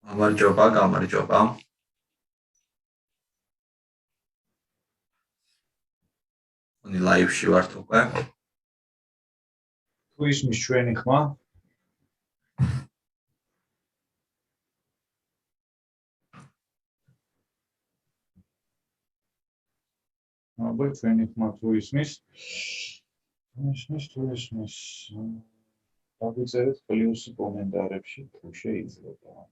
გამარჯობა, გამარჯობა. Oni live-ში ვართ უკვე. თუ ისმის ჩვენი ხმა? აბა ჩვენი ხმა თუ ისმის? თუ ისმის. დავიწერეთ პლუსი კომენტარებში თუ შეიძლება.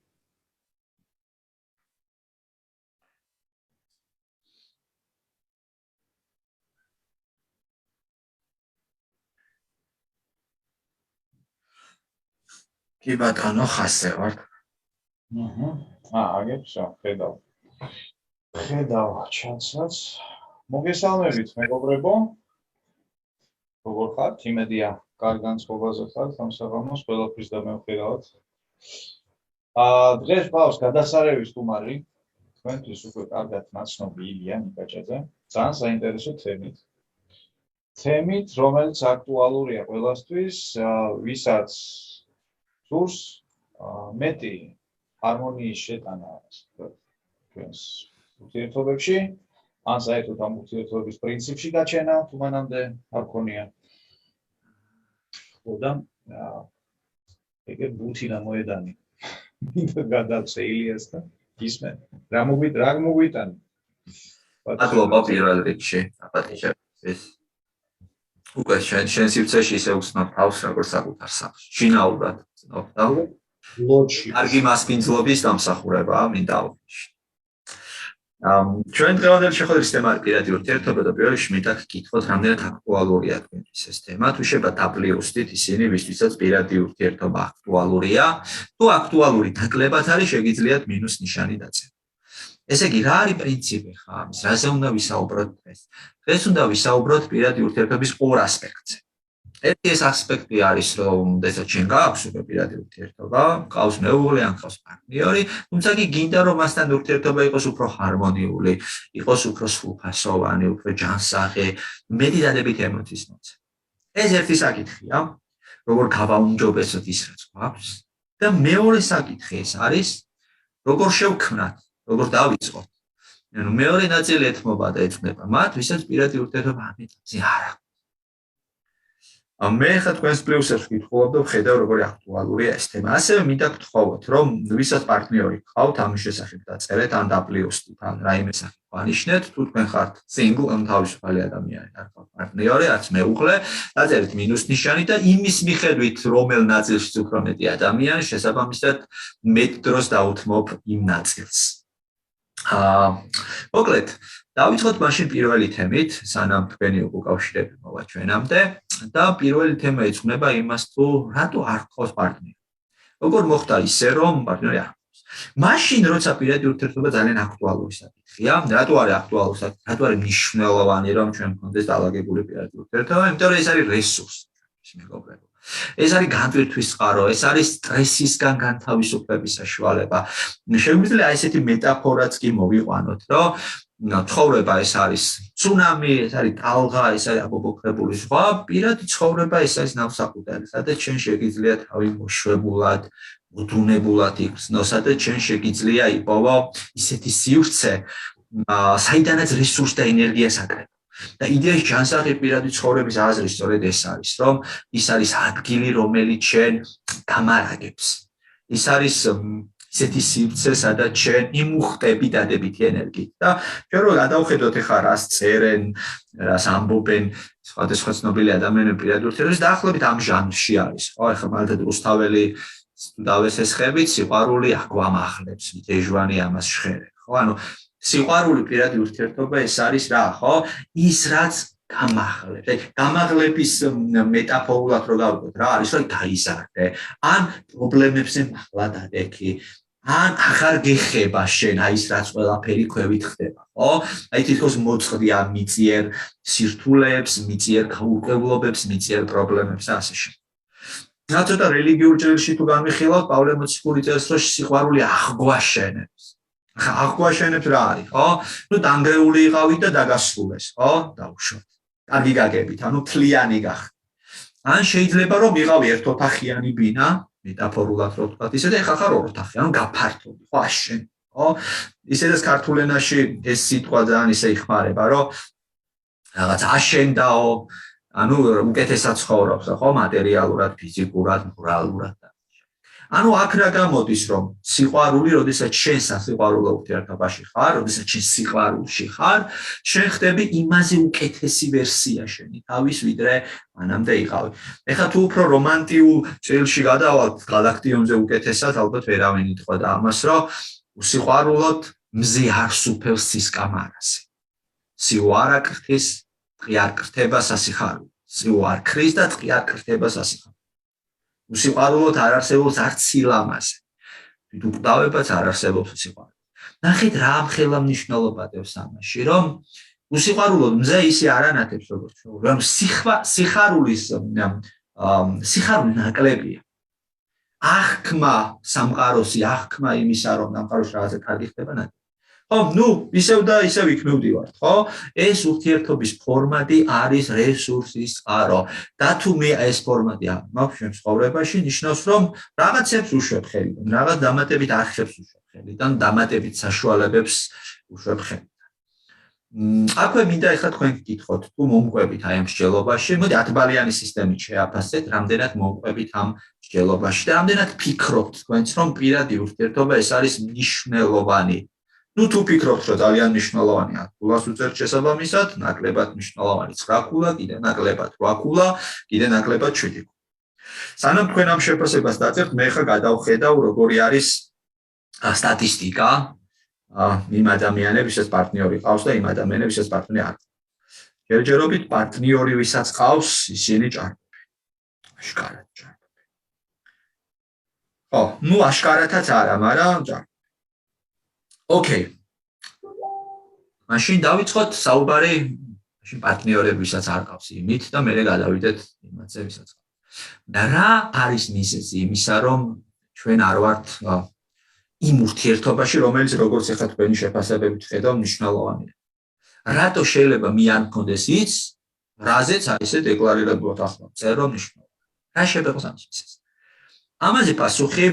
კი ბატონო, ხასე ვარ. აგებსა, ხედავ. ხედავ ჩატსაც. მოგესალმებით, მეგობრებო. როგორ ხართ? იმედია, კარგ განწყობაზე ხართ, სამსაღამოს ყველაფრის დამევხილავთ. დღეს ყავს გადასარევი სტუმარი. თქვენთვის უკვე კარგად ნაცნობი ილია ნიკაჭაძე. ძალიან საინტერესო თემით, რომელიც აქტუალურია ყველასთვის, ვისაც სურს მეტი ჰარმონიის შეტანა ჩვენს ურთიერთობებში, ან საერთოდ ამ ურთიერთობების პრინციპში გაჩენა, თუ მანამდე არ ქონია. ხოდა ეგ ბუთი და მოედანი. მინდა გადავწე ილიას და ისმენ. რა მოგვიტანი? მადლობა პირველ რიგში, აპატიჟებისთვის. უკვე შენ სივრცეში ისე უცნობ თავს, როგორც საკუთარ სახლში. შინაურად ცნობ და ლოჯში. კარგი მასპინძლობის დამსახურებაა მინდა აღვნიშნო. ჩვენ დღევანდელი შეხვედრის თემა პირადი ურთიერთობა და პირველ რიგში მინდა გკითხოთ, რამდენად აქტუალურია თქვენთვის ეს თემა, თუ შეიძლება დაპლიუსდით ისინი, ვისთვისაც პირადი ურთიერთობა აქტუალურია, თუ აქტუალური დაკლებად არის, შეგიძლიათ მინუს ნიშანი დაწევთ. ესე იგი, რა არის პრინციპი ხა ამის, რაზე უნდა ვისაუბროთ დღეს? დღეს უნდა ვისაუბროთ პირადი ურთიერთობის ორ ასპექტზე. ერთი ეს ასპექტი არის, რომ დეცა ჩვენ გააქვს უკვე პირადი ურთიერთობა, ყავს მეუღლე ან ყავს პარტნიორი, თუმცა კი გინდა რომ მასთან ურთიერთობა იყოს უფრო ჰარმონიული, იყოს უფრო სრულფასოვანი, უფრო ჯანსაღი, მეტი დადებით ემოციის მოცემი. ეს ერთი საკითხია, როგორ გავაუმჯობესოთ ის რაც გვაქვს და მეორე საკითხი ეს არის, როგორ შევქმნათ, როგორ დავიწყოთ. ანუ მეორე ნაწილი ეთმობა და ეძღვნება მათ, ვისაც პირადი ურთიერთობა ამ ეტაპზე არ აქვს. მე ხა თქვენს პლუსებს ვკითხულობ და ვხედავ როგორი აქტუალურია ეს თემა. ასევე მინდა გთხოვოთ, რომ ვისაც პარტნიორი გყავთ, ამის შესახებ დაწერეთ ან დაპლიუსდით, ან რაიმე სახით ვანიშნეთ, თუ თქვენ ხართ სინგლ ან თავისუფალი ადამიანი, არ გყავთ პარტნიორი, არც მეუღლე, დაწერეთ მინუს ნიშანი და იმის მიხედვით, რომელ ნაწილშიც უფრო მეტი ადამიანი, შესაბამისად მეტ დროს დაუთმობ იმ ნაწილს. მოკლედ, დავიწყოთ მაშინ პირველი თემით, სანამ თქვენი უკავშირები მოვა ჩვენამდე. და პირველი თემა ეძღვნება იმას, თუ რატო არ გყავს პარტნიორი. როგორ მოხდა ისე, რომ პარტნიორი არ გყავს. მაშინ, როცა პირადი ურთიერთობა ძალიან აქტუალური საკითხია, რატო არის აქტუალური საკითხი, რატო არის მნიშვნელოვანი, რომ ჩვენ გქონდეს დაალაგებული პირადი ურთიერთობა, იმიტომ რომ ეს არის რესურსი, მეგობრებო. ეს არის განტვირთვის წყარო, ეს არის სტრესისგან განთავისუფლების საშუალება. შეგვიძლია ესეთი მეტაფორაც კი მოვიყვანოთ, რომ ცხოვრება ეს არის ცუნამი, ეს არის ტალღა, ეს არის აბობოქრებული ზღვა, პირადი ცხოვრება ეს არის ნავსაყუდელი, სადაც ჩვენ შეგიძლია თავი მოშვებულად, მოდუნებულად იქნო, სადაც ჩვენ შეგიძლია იპოვო ისეთი სივრცე, საიდანაც რესურს და ენერგიას აკრება. და იდეაში ჯანსაღი პირადი ცხოვრების აზრი სწორედ ეს არის, რომ ის არის ადგილი, რომელიც ჩვენ გამარაგებს. ის არის ისეთი სივრცე, სადაც ჩვენ იმუხტები დადებითი ენერგიით და ჩვენ რო გადავხედოთ ახლა რას წერენ, რას ამბობენ სხვადასხვა ცნობილი ადამიანები პირადი ურთიერთობის, დაახლოებით ამ ჟანრში არის, ხო? ახლა მაგალითად რუსთაველი დავესესხებით, სიყვარული აგვამახლებს, ვიტეჟვანი ამას შხერენ, ხო? ანუ სიყვარული პირადი ურთიერთობა ეს არის რა, ხო? ის რაც გამახლებს. გამაღლების მეტაფორულად რო გავიგოთ, რა არის, რომ გაიზარდე, ან პრობლემებზე მაღლა დადექი, ან აღარ გეხება შენ აი ის რაც ყველაფერი ქვევით ხდება, ხო? აი თითქოს მოწყდი ამ მიწიერ სირთულეებს, მიწიერ გაურკვევლობებს, მიწიერ პრობლემებს და ასე შემდეგ. რა ცოტა რელიგიურ ჭრილში თუ განვიხილავთ, პავლე მოციქული წერს, რომ სიყვარული აღგვაშენებს. ახლა აღგვაშენებს რა არის, ხო? ნუ დანგრეული იყავით და დაგასრულეს, ხო? დაუშვათ. კარგი გაგებით, ანუ თლიანი გახდეთ. ან შეიძლება რომ იყავი ერთოთახიანი ბინა, მეტაფორულად რო ვთქვათ, ისე და ეხლა ხარ ოროთახი, ანუ გაფართოვდი, ხო, აშენ, ხო? ისედაც ქართულ ენაში ეს სიტყვა ძალიან ისე იხმარება, რომ რაღაც აშენდაო, ანუ უკეთესად ცხოვრობს, ხო, მატერიალურად, ფიზიკურად, მორალურად. ანუ აქ რა გამოდის, რომ სიყვარული, როდესაც შენ სასიყვარულო ურთიერთობაში ხარ, როდესაც შენ სიყვარულში ხარ, შენ ხდები იმაზე უკეთესი ვერსია შენი თავის, ვიდრე მანამდე იყავი. ეხლა თუ უფრო რომანტიულ ჭრილში გადავალთ, გალაქტიონზე უკეთესად, ალბათ ვერავინ ითქვა და ამას, რომ უსიყვარულოდ მზე არ სუფევს სისკამარაზე. სიუ არ აკრთის, ტყი არ კრთება სასიხარულო. სიუ არ ქრის და ტყი არ კრთება სასიხარულო. უსიყვარულოდ არ არსებობს არც სილამაზე. თვითუკვდავებაც არ არსებობს უსიყვარულოდ. ნახეთ რა ამხელა მნიშვნელობა დევს ამაში, რომ უსიყვარულოდ მზე ისე არ ანათებს როგორც ჩვეულებრივ, რომ სიხარული ნაკლებია. აღქმა სამყაროსი, აღქმა იმისა, რომ სამყაროში რაღაცა კარგი ხდება ნაკლებია. ხო, ნუ ისევ და ისევ იქ მივდივართ, ხო? ეს ურთიერთობის ფორმატი არის რესურსის წყარო. და თუ მე ეს ფორმატი მაქვს ჩემს ცხოვრებაში, ნიშნავს, რომ რაღაცებს უშვებ ხელიდან, რაღაც დამატებით არხებს უშვებ ხელიდან, დამატებით საშუალებებს უშვებ ხელიდან. აქვე მინდა ეხლა თქვენ გკითხოთ, თუ მომყვებით აი ამ მსჯელობაში, მოდი 10 ბალიანი სისტემით შეაფასეთ, რამდენად მომყვებით ამ მსჯელობაში და რამდენად ფიქრობთ თქვენც, რომ პირადი ურთიერთობა ეს არის მნიშვნელოვანი. ნუ თუ ფიქრობთ, რომ ძალიან მნიშვნელოვანია, გულას უწევთ შესაბამისად, ნაკლებად მნიშვნელოვანი 9 ქულა, კიდე ნაკლებად 8 ქულა, კიდე ნაკლებად 7 ქულა. სანამ თქვენ ამ შეფასებას დაწერთ, მე ხა გადავხედავ, როგორი არის სტატისტიკა იმ ადამიანებისაც პარტნიორი ყავს და იმ ადამიანებისაც პარტნიორი არ ყავს. ჯერჯერობით პარტნიორი ვისაც ყავს, ისინი ჭარბობენ. აშკარად ჭარბობენ. ხო, ნუ აშკარათაც არა, მაგრამ ჭარბობენ. ოკეი. მაშინ დავიწყოთ საუბარი მაშინ პარტნიორებისაც არ ყავს იმით და მე გადავიდეთ იმათზე ვისაც ყავს. და რა არის მიზეზი იმისა, რომ ჩვენ არ ვართ იმ ურთიერთობაში, რომელიც როგორც ახლა თქვენი შეფასებებით ხედავ მნიშვნელოვანია. რატო შეიძლება მე არ მქონდეს ის, რაზეც აი ესე დეკლარირებულად ახლა წერ რომ მნიშვნელოვანია. რა შეიძლება იყოს ამის მიზეზი? ამაზე პასუხი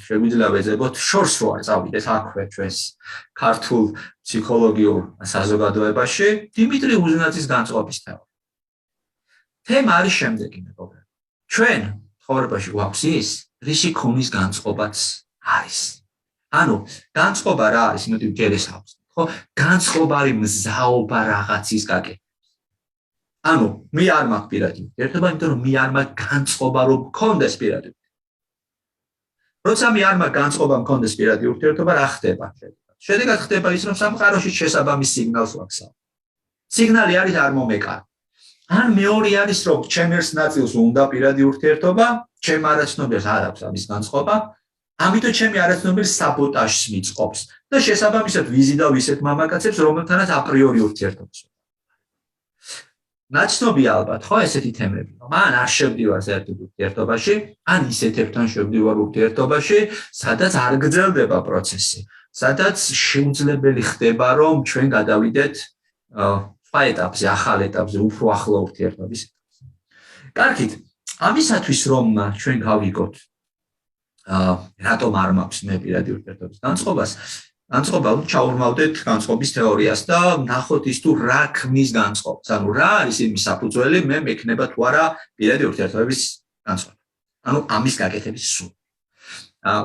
შეგვიძლია ვეძებოთ შორს რო არ წავიდეთ აქვე ჩვენს ქართულ ფსიქოლოგიურ საზოგადოებაში დიმიტრი უზნაძის განწყობის თეორია. თემა არის შემდეგი მეგობრებო. ჩვენ ცხოვრებაში გვაქვს ის, რისი ქონის განწყობაც არის. ანუ განწყობა რა არის? მოდი ჯერ ეს ავსვით, ხო? განწყობა არის მზაობა რაღაცის გაკეთებას. ანუ მე არ მაქვს პირადი ურთიერთობა, იმიტომ რომ მე არ მაქვს განწყობა რომ მქონდეს პირადი. როცა მე არ მაქვს განწყობა მქონდეს პირადი ურთიერთობა, რა ხდება? შედეგად ხდება ის, რომ სამყაროში შესაბამის სიგნალს ვაქსავ. სიგნალი არის არ მომეკარო. ან მეორე არის, რომ ჩემ ერთ ნაწილს უნდა პირადი ურთიერთობა, ჩემ არაცნობიერს არ აქვს ამის განწყობა, ამიტომ ჩემი არაცნობიერი საბოტაჟს მიწყობს და შესაბამისად ვიზი და ვისეთ მამაკაცებს, რომელთანაც აპრიორი ურთიერთობს. ნაცნობია ალბათ, ხო, ესეთი თემები, რომ ან არ შევდივარ საერთოდ ურთიერთობაში, ან ისეთებთან შევდივარ ურთიერთობაში, სადაც არ გრძელდება პროცესი, სადაც შეუძლებელი ხდება, რომ ჩვენ გადავიდეთ სხვა ეტაპზე, ახალ ეტაპზე, უფრო ახლო ურთიერთობის ეტაპზე. კარგით, ამისათვის რომ ჩვენ გავიგოთ, რატომ არ მაქვს მე პირადი ურთიერთობის განწყობას, განწყობა ჩაურმავდეთ განწყობის თეორიას და ნახოთ ის თუ რა ქმნის განწყობას. ანუ რა არის იმის საფუძველი, მე მექნება თუ არა პირადი ურთიერთობების განწყობა. ანუ ამის გაკეთების სურვილი.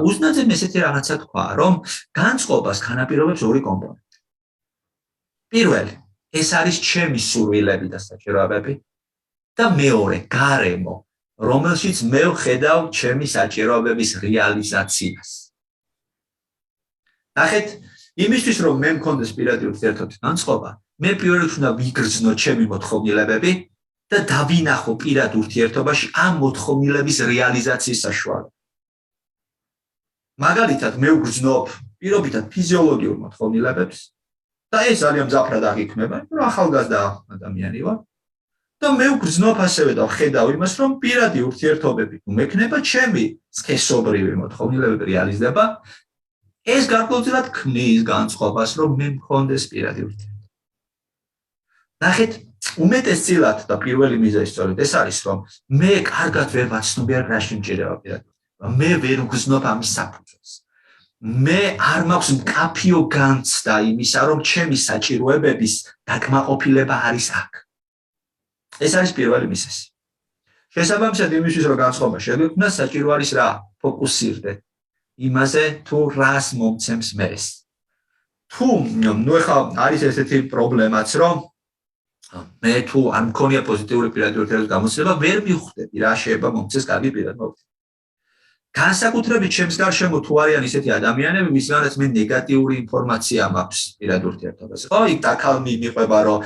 უზნაძემ ესეთი რაღაცა თქვა, რომ განწყობას განაპირობებს ორი კომპონენტი. პირველი, ეს არის ჩემი სურვილები და საჭიროებები და მეორე, გარემო, რომელშიც მე ვხედავ ჩემი საჭიროებების რეალიზაციას. ნახეთ, იმისთვის რომ მე მქონდეს პირადი ურთიერთობის განწყობა, მე პირველ რიგში უნდა ვიგრძნო ჩემი მოთხოვნილებები და დავინახო პირად ურთიერთობაში ამ მოთხოვნილების რეალიზაციის საშუალება. მაგალითად, მე ვგრძნობ პირობითად ფიზიოლოგიურ მოთხოვნილებებს და ეს ძალიან მძაფრად აღიქმება, რომ ახალგაზრდა ადამიანი ვარ და მე ვგრძნობ ასევე და ვხედავ იმას, რომ პირადი ურთიერთობები თუ მექნება, ჩემი სქესობრივი მოთხოვნილებები რეალიზდება. ეს გარკვეულწილად ქმნის განწყობას, რომ მე მქონდეს პირადი ურთიერთობა. ნახეთ, უმეტესწილად და პირველი მიზეზი სწორედ ეს არის, რომ მე კარგად ვერ ვაცნობიარ რა შემჭირდება პირადი ურთიერთობა. მე ვერ ვგზნობ ამის საფუძველს. მე არ მაქვს მკაფიო განცდა იმისა, რომ ჩემი საჭიროებების დაკმაყოფილება არის აქ. ეს არის პირველი მიზეზი. შესაბამისად იმისთვის, რომ განწყობა შეგვიქმნას, საჭირო არის რა? ფოკუსირდეთ იმაზე, თუ რას მომცემს მერეს. თუ ეხლა არის ესეთი პრობლემაც, რომ მე თუ არ მქონია პოზიტიური პირადი ურთიერთობის გამოცდილება, ვერ მივხვდები რა შეიძლება მომცეს კარგი პირადი ურთიერთობა. განსაკუთრებით ჩემს გარშემო თუ არიან ისეთი ადამიანები, ვისგანაც მე ნეგატიური ინფორმაცია მაქვს პირადი ურთიერთობაზე. ხო, იქ დაკალმი მიყვება, რომ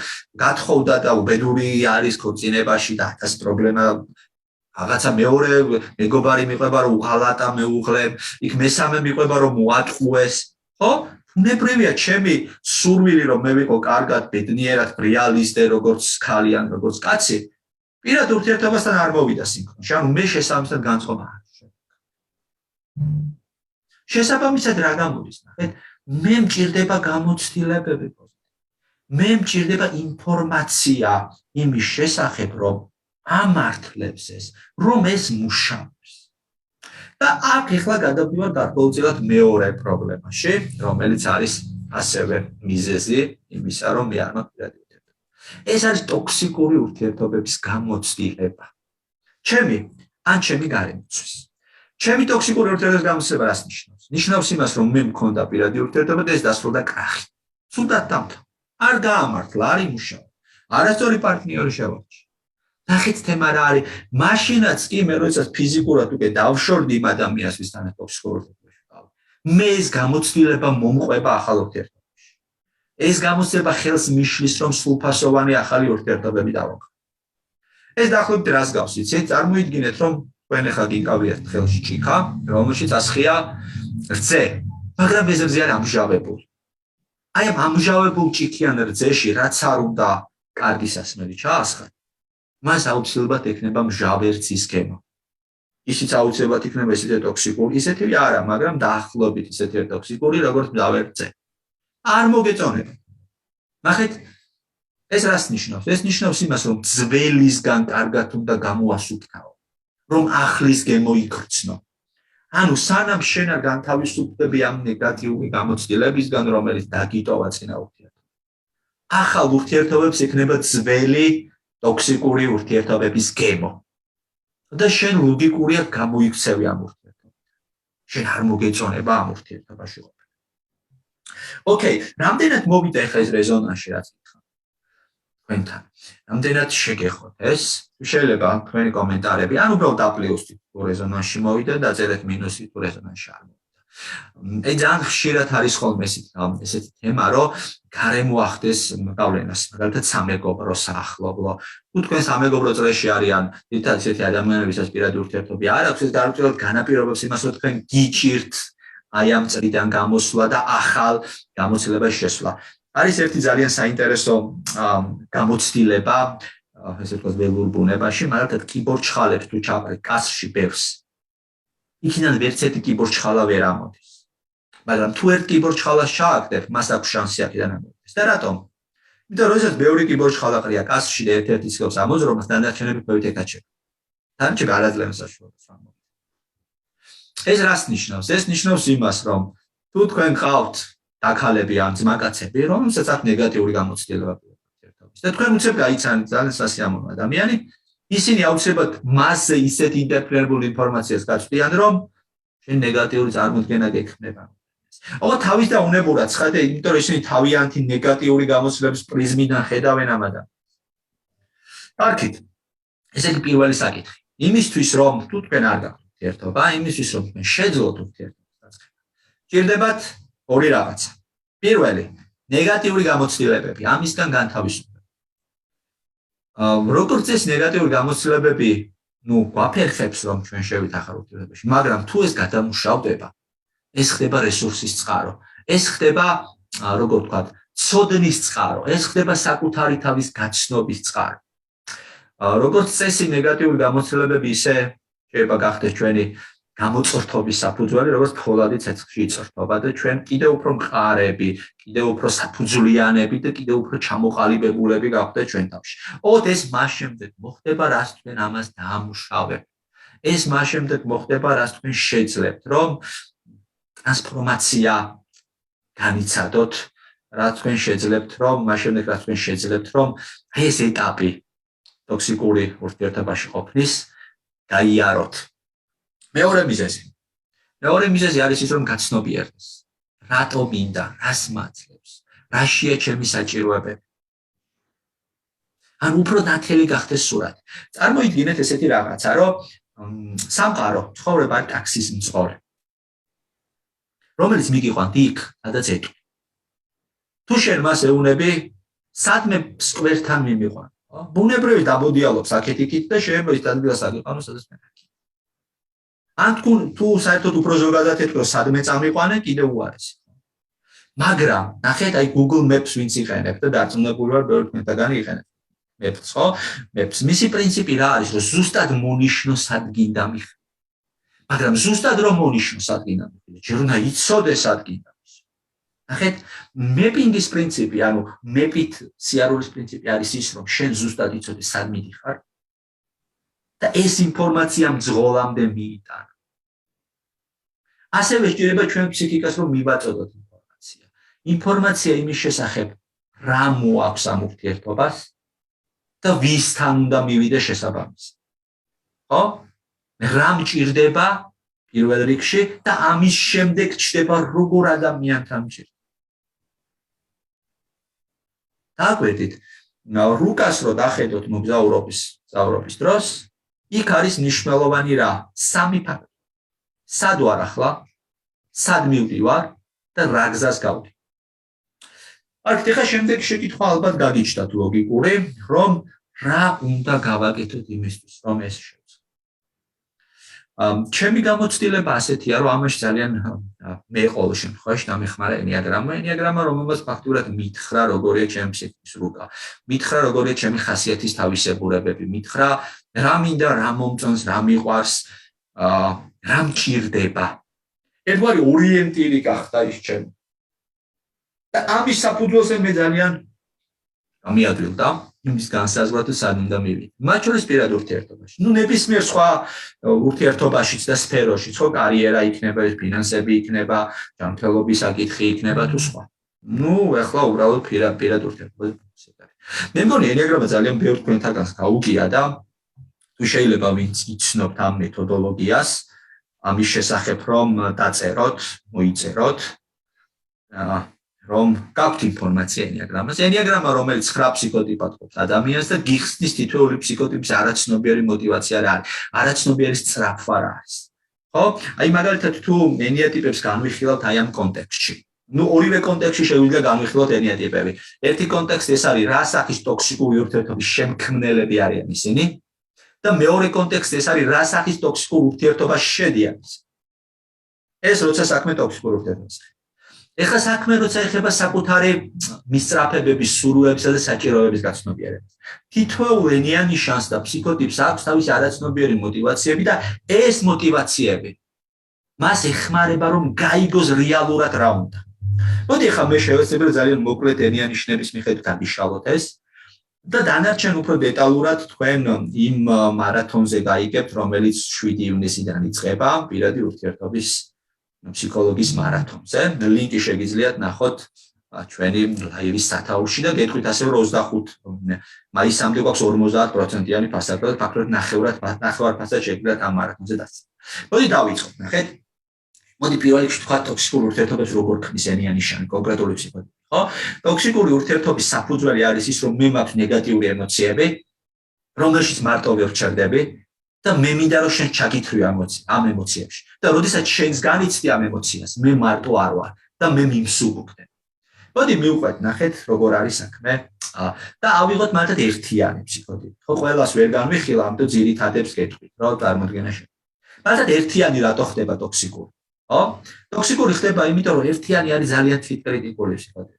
გათხოვდა და უბედური არის ქორწინებაში და 1000 პრობლემა. რაღაცა მეორე მეგობარი მიყვება, რომ უღალატა მეუღლებ, იქ მესამე მიყვება, რომ მოატყუეს. ხო? უნებრივია ჩემი სურვილი, რომ მე ვიყო კარგად, ბედნიერად, ბრიალისტე, როგორც ქალი ან როგორც კაცი, პირად ურთიერთობასთან არ მოვიდა სინქრონში. ანუ მე შესაბამისად განწყობა არ შეგვიძლია. შესაბამისად რა გამოდის, ნახეთ, მე მჭირდება გამოცდილებები, მე მჭირდება ინფორმაცია იმის შესახებ, რომ ამართლებს ეს, რომ ეს მუშაობს. და აქ ახლა გადავდივარ გარკვეულწილად მეორე პრობლემაში, რომელიც არის ასევე მიზეზი იმისა, რომ მე არ მაქვს პირადი ურთიერთობა. ეს არის ტოქსიკური ურთიერთობების გამოცდილება. ჩემი გარემოცვის. ჩემი ტოქსიკური ურთიერთობის გამოცდილება რას ნიშნავს? ნიშნავს იმას, რომ მე მქონდა პირადი ურთიერთობა და ეს დასრულდა კრახით. სულაც დამთავრდა. არ გაამართლა, არ იმუშავა. არასწორი პარტნიორი შევარჩი. ნახეთ თემა რა არის. მაშინაც კი მე როდესაც ფიზიკურად უკვე დავშორდი იმ ადამიანს, ვისთანაც ტოქსიკურ ურთიერთობაში ვიყავ. მე ეს გამოცდილება მომყვება ახალ ურთიერთობაში. ეს გამოცდილება ხელს მიშლის, რომ სრულფასოვანი ახალი ურთიერთობები დავაყენო. ეს დაახლოებით რას გავს, იცით? წარმოიდგინეთ, რომ თქვენ ახლა გიკავიათ ხელში ჭიქა, რომელშიც ასხია რძე, მაგრამ ეს რძე არ ამჟავებული. აი ამ ამჟავებულ ჭიქიან რძეში რაც არ უნდა კარგი სასმელი ჩაასხათ. მას აუცილებლად ექნება მჟავერცის გემო. ისიც აუცილებლად იქნება ისეთი ტოქსიკური, ისეთი არა, მაგრამ დაახლოებით ისეთი ტოქსიკური, როგორც მჟავერცე. არ მოგეწონება. ნახეთ, ეს რას ნიშნავს? ეს ნიშნავს იმას, რომ ძველისგან კარგად უნდა გამოასუფთავო, რომ ახლის გემო იქრცნო. ანუ სანამ შენ არ განთავისუფლდები ამ ნეგატიური გამოცდილებისგან, რომელიც დაგიტოვა წინა ურთიერთობამ. ახალ ურთიერთობებს ექნება ძველი ტოქსიკური ურთიერთობების გემო. და შენ ლოგიკურია გამოიქცევი ამ ურთიერთობიდან. შენ არ მოგეწონება ამ ურთიერთობაში ყოფნა. ოკეი, რამდენად მოვიდა ახლა ეს რეზონანსში რაც გითხრა? თქვენთან. რამდენად შეგეხოთ ეს? შეიძლება თქვენი კომენტარები, ან უბრალოდ აპლიუსით თუ რეზონანსში მოვიდა და წერეთ მინუსი თუ რეზონანსში არ მოვიდა. აი ძალიან ხშირად არის ხოლმე ესეთი თემა, რომ გარემო ახდეს გავლენას, მაგალითად სამეგობრო, საახლობლო. თუ თქვენ სამეგობრო წრეში არიან ერთად ისეთი ადამიანები, ვისაც პირადი ურთიერთობები არ აქვს, ეს გარკვეულად განაპირობებს იმას, რომ თქვენ გიჭირთ აი ამ წრიდან გამოსვლა და ახალ გამოცდილებაში შესვლა. არის ერთი ძალიან საინტერესო გამოცდილება, ესე ვთქვათ, ველურ ბუნებაში, მაგალითად კიბორჩხალებს თუ ჩაყრით კაცში ბევრს. იქიდან ვერც ერთი კიბორჩხალა ვერ ამოდის. მაგრამ თუ ერთ კიბორჩხალას ჩააგდებ, მას აქვს შანსი აქედან ამოდის. და რატომ? იმიტომ რომ როდესაც ბევრი კიბორჩხალა ყრია კაცში და ერთ-ერთი ცდილობს ამოზრომას, დანარჩენები ქვევით ეკაჩება. დანარჩენები არ აძლევენ საშუალებას ამოდის. ეს რას ნიშნავს? ეს ნიშნავს იმას, რომ თუ თქვენ ყავთ დაქალები ან ძმაკაცები, რომელსაც აქვს ნეგატიური გამოცდილება ურთიერთობის და თქვენ უცებ გაიცანით ძალიან სასიამოვნო ადამიანი, ისინი აუცილებლად მასზე ისეთ ინტერპრეტირებულ ინფორმაციას გაწვდიან, რომ შენ ნეგატიური წარმოდგენა გექმნება. ო თავის და უნებურად ცხადე, იმიტომ რომ ისინი თავიანთი ნეგატიური გამოცდილების პრიზმიდან ხედავენ ამ ადამიანს. კარგით. ესე იგი პირველი საკითხი. იმისთვის რომ თუ თქვენ არ გაქვთ ურთიერთობა, იმისთვის რომ თქვენ შეძლოთ ურთიერთობას დაწყება. ჭირდებათ ორი რაღაცა. პირველი, ნეგატიური გამოცდილებები, ამისგან განთავისუფლება. როგორც ეს ნეგატიური გამოცდილებები, გვაფერხებს რომ ჩვენ შევითახარ ურთიერთობაში, მაგრამ თუ ეს გადამუშავდება, ეს ხდება რესურსის წყარო. ეს ხდება, როგორ ვთქვათ, ცოდნის წყარო, ეს ხდება საკუთარი თავის გაცნობის წყარო. როგორც წესი ნეგატიური გამოცდილებები ისე შეიძლება გახდეს ჩვენი გამოწორთობის საფუძველი, როგორც ფოლადი ცეცხლში იწორთობა და ჩვენ კიდევ უფრო მყარები, კიდევ უფრო საფუძვლიანები და კიდევ უფრო ჩამოყალიბებულები გავხდეთ ჩვენ თავში. ოღონდ ეს მას შემდეგ მოხდება, რაც თქვენ ამას დაამუშავებთ. ეს მას შემდეგ მოხდება, რაც თქვენ შეძლებთ, რომ ტრანსფორმაცია განიცადოთ, რაც თქვენ შეძლებთ, რომ მას შემდეგ რაც თქვენ შეძლებთ, რომ ეს ეტაპი ტოქსიკური ურთიერთობაში ყოფნის გაიაროთ. მეორე მიზეზი არის ის, რომ გაცნობიერდეს. რატო მინდა, რას მაძლევს, რაშია ჩემი საჭიროებები. ან უფრო ნათელი გახდეს სურათი. წარმოიდგინეთ ესეთი რაღაცა, რომ სამყარო ცხოვრება ტაქსის მძღოლი, რომელიც მიგიყვანთ იქ, სადაც ეტყვი. თუ შენ მას ეუნები, სადმე სკვერთან მიმიყვან. ბუნებრივი დაბოდიალობს აქეთ-იქით და შეიძლება ის ადგილას აგიყვანოს, სადაც მე აქ. ან თუ საერთოდ უფრო ზოგადად ეთქო, სადმე წამიყვანე, კიდე უარესი. მაგრამ ნახეთ, აი Google Maps ვინც იყენებს და დარწმუნებული ვარ, ბევრი თქვენთაგანი იყენებს. Maps, ხო? Maps. მისი პრინციპი რა არის, რომ ზუსტად მონიშნო სად გინდა მიხ. მაგრამ ზუსტად რომ მონიშნო სად გინდა მიხ, ჯერ უნდა იცოდეს სად გინდა. ნახეთ, mapping-ის პრინციპი, ანუ map-ით სიარულის პრინციპი არის ის, რომ შენ ზუსტად იცოდეს სად მიდიხარ და ეს ინფორმაცია მძღოლამდე მიიტანა. ასევე შეიძლება ჩვენ ფსიქიკას რომ მივაწოდოთ ინფორმაცია. ინფორმაცია იმის შესახებ, რა მოაქვს ამ ურთიერთობას და ვისთან უნდა მივიდე შესაბამისად. ხო? რა მჭირდება პირველ რიგში და ამის შემდეგ ჩდება როგორ ადამიანთან მჭირდება. დაგვერდით, რუკას რო დახედოთ მოგზაურობის დროს, იქ არის მნიშვნელოვანი რა? სამი ფაქტორი. სად ვარ ახლა? სად მივდივარ და რა გზას გავდი? აქ ხა შემდეგ შეკითხვა ალბათ გაგიჩნდათ ლოგიკური, რომ რა უნდა გავაკეთოთ იმისთვის, რომ ეს შევძლო. ჩემი გამოცდილება ასეთია, რომ ამაში ძალიან მე ყოველ შემთხვევაში დამეხმარა ენეაგრამა, რომელმაც ფაქტურად მითხრა, როგორია ჩემი ფსიქიკის რუკა. მითხრა, როგორია ჩემი ხასიათის თავისებურებები, მითხრა, რა მინდა, რა მომწონს, რა მიყვარს, რა მჭირდება. ერთგვარი ორიენტირი გახდა ის ჩემი. და ამის საფუძველზე მე ძალიან გამიადვილდა იმის განსაზღვრად სად უნდა მივიდე. მათ შორის პირად ურთიერთობაში. ნებისმიერ სხვა ურთიერთობაშიც და სფეროშიც, ხო, კარიერა იქნება, ფინანსები იქნება, ჯანმრთელობის საკითხი იქნება თუ სხვა. ეხლა უბრალოდ პირად ურთიერთობაზე. მე მგონი ენეაგრამა ძალიან ბევრ თქვენთაგანს გაუგია და თუ შეიძლება ვინც იცნობთ ამ მეთოდოლოგიას, ამის შესახებ რომ დაწეროთ, მოიწეროთ, რომ გაქვთ ინფორმაცია ენეაგრამაზე. ენეაგრამა, რომელიც 9 ფსიქოტიპად ყოფს ადამიანს და გიხსნის თითოეული ფსიქოტიპის არაცნობიერი мотиваცია რა არის, არაცნობიერი სწრაფვა რა არის. ხო? აი მაგალითად თუ ენეატიპებს განვიხილავთ აი ამ კონტექსტში. ორივე კონტექსტში შეგვიძლია განვიხილოთ ენეატიპები. ერთი კონტექსტი ეს არის რა სახის ტოქსიკური ურთიერთობის შემქმნელები არიან ისინი და მეორე კონტექსტი ეს არის რა სახის ტოქსიკურ ურთიერთობაში შედიან ისინი. ეს როცა საქმე ტოქსიკურ ურთიერთობაზე. ეხლა საქმე როცა ეხება საკუთარი მისწრაფებების, სურვილებისა და საჭიროებების გაცნობიერებას. თითოეულ ენიანი შანსს და ფსიქოტიპს აქვს თავისი არაცნობიერი мотиваციები და ეს мотиваციები მას ეხმარება რომ გაიგოს რეალურად რა უნდა. მოდი ეხლა მე შევეცდები ძალიან მოკლედ ენიანი შნების მიხედვით აღიშალოთ ეს და დანარჩენ უფრო დეტალურად თქვენ იმ მარათონზე გაიგებთ, რომელიც 7 ივნისიდან იწყება პირადი ურთიერთობის ფსიქოლოგიის მარათონზე. ლინკი შეგიძლიათ ნახოთ ჩვენი ლაივის სათაურში და გეტყვით ასე რომ 25 მაისამდე გვაქვს 50%-იანი ფასადად, ფაქტობრივად ნახევარ ფასად შეგიძლიათ ამ მარათონზე დაწესებთ. მოდი დავიწყოთ, ნახეთ. მოდი პირველ რიგში თქვა ტოქსიკური ურთიერთობებს როგორ ქმნის ენიანი შანი, კონკრეტული ფსიქოტიპი, ხო? ტოქსიკური ურთიერთობის საფუძველი არის ის, რომ მე მაქვს ნეგატიური ემოციები, რომელშიც მარტოვი ვრჩერდები და მე მინდა რომ შენ ჩაგითვლი ამ ემოციებში. და როდესაც შენს განიცდი ამ ემოციას, მე მარტო არ ვარ და მე მიმსუბუქდე. მოდი მივყვეთ, ნახეთ, როგორ არის საქმე და ავიღოთ მართად ერთიანი ფსიქოტიპი. ხო, ყველას ვერ განვიხილავ, ამიტომ ძირითადებს გეტყვით, რა წარმოდგენა შეგვიძლია. მართად ერთიანი რატო ხდება ტოქსიკური? ხო? ტოქსიკური ხდება იმიტომ, რომ ერთიანი არის ძალიან თვითკრიტიკული ფსიქოტიპი.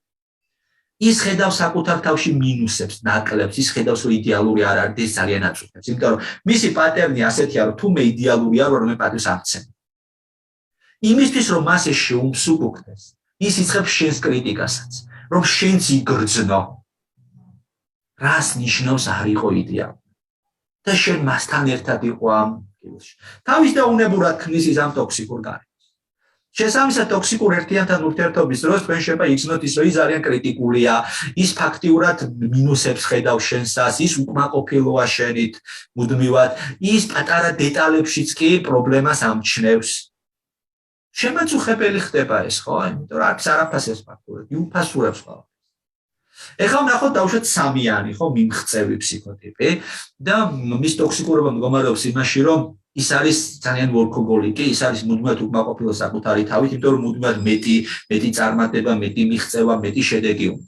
ის ხედავს საკუთარ თავში მინუსებს, ნაკლებს, ის ხედავს, რომ იდეალური არ არის, ის ძალიან აწუხებს. იმიტომ რომ მისი პატერნი ასეთია, რომ თუ მე იდეალური არ ვარ, მე პატივს არ ვცემ. იმისთვის, რომ მას ეს შეუმსუბუქდეს, ის იწყებს შენს კრიტიკასაც, რომ შენც იგრძნო. რას ნიშნავს არ იყო იდეალური? და შენ მასთან ერთად იყო ამ კილოში. თავის დაუნებურად ქმნის ის ამ ტოქსიკურ გარემოს. შესაბამისად ტოქსიკურ ერთიანთან ურთიერთობის დროს თქვენ შეიძლება იგრძნოთ ის, რომ ის ძალიან კრიტიკულია, ის ფაქტიურად მინუსებს ხედავს შენსას, ის უკმაყოფილოა შენით მუდმივად, ის პატარა დეტალებშიც კი პრობლემას ამჩნევს. შემაწუხებელი ხდება ეს, ხო? იმიტომ რომ აქვს არაფასებს ფაქტურად, იუფასურებს ხოლმე. ეხლა ვნახოთ დავუშვათ სამიანი, ხო, მიმღწევი ფსიქოტიპი და მის ტოქსიკურობა მდგომარეობს იმაში, რომ ის არის ძალიან ვორქოგოლიკი, ის არის მუდმივად უკმაყოფილო საკუთარი თავით, იმიტომ რომ მუდმივად მეტი წარმატება, მეტი მიღწევა, მეტი შედეგი უნდა.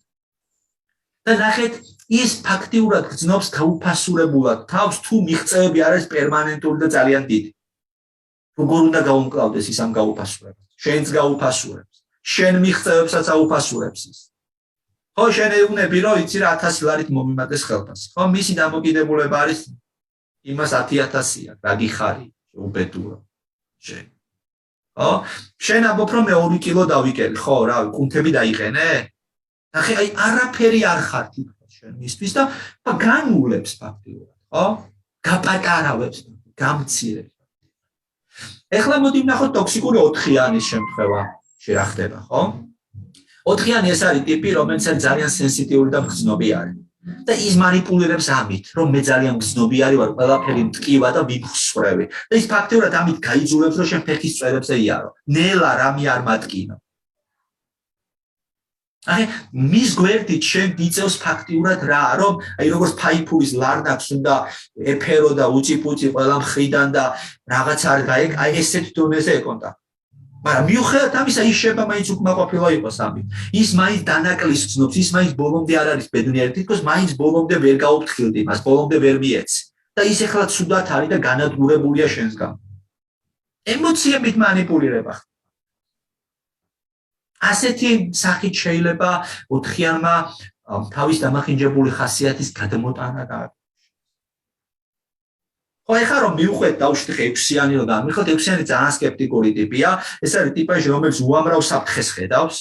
და ნახეთ, ის ფაქტიურად გრძნობს გაუფასურებულად თავს, თუ მიღწევები არ არის პერმანენტური და ძალიან დიდი. როგორ უნდა გაუმკლავდეს ის ამ გაუფასურებას? შენც გაუფასურებს. შენ მიღწევებსაც აუფასურებს ის. ხო, შენ ეუბნები, რომ იცი რა 1000 ლარით მომიმატეს ხელფასი. ხო, მისი დამოკიდებულება არის იმას 10,000-ია, რა გიხარი, უბედურა. შენ. ხო? შენ ამბობ, რომ მე 2 კილო დავიკელი, ხო, რა, კუნთები დაიყენე? ნახე, აი არაფერი არ ხარ თვითონ შენ მისთვის და განულებს ფაქტიურად, ხო? გაპატარავებს, გამცირებს. ეხლა მოდი ვნახოთ ტოქსიკური 4-იანის შემთხვევა, რა ხდება, ხო? 4-იანი ეს არის ტიპი, რომელიც ძალიან სენსიტიური და მგრძნობი არის. და ის манипуლირებს ამით, რომ მე ძალიან მგრძნობიარი ვარ, ყველაფერი მткиვა და ვიფხსვრევი. და ის ფაქტიურად ამით გაიძულებს, რომ შენ ფეხის წვერებზე იარო. ნელა რამე არ მატკინო. აი, მის გვერდით შენ დიწევს ფაქტიურად რა, რომ აი როგორც ფაიფურის ლარნაკს უნდა ეფერო და უწიპუწი ყველა მხრიდან და რაღაც არ გაიგ, აი ესეთ დონეზე ეკონდა. მაგრამ მიუხედავად ამისა, ის შეიძლება მაინც უკმაყოფილო იყოს ამით. ის მაინც დანაკლისს გრძნობს, ის მაინც ბოლომდე არ არის ბედნიერი, თითქოს მაინც ბოლომდე ვერ გაუფრთხილდი მას, ბოლომდე ვერ მიეცი. და ის ეხლა ცუდად არის და განადგურებულია შენს გამო. ემოციებით манипуლირება. ასეთი სახით შეიძლება 4-იანმა თავის დამახინჯებული ხასიათის გადმოტანა გააკეთოს. ხო, ეხლა რომ მივხვდეთ დავშვით 6-იანი რომ გამიხოთ, 6-იანი ძალიან სკეპტიკური ტიპია, ეს არის ტიპაჟი, რომელიც უამრავ საფრთხეს ხედავს,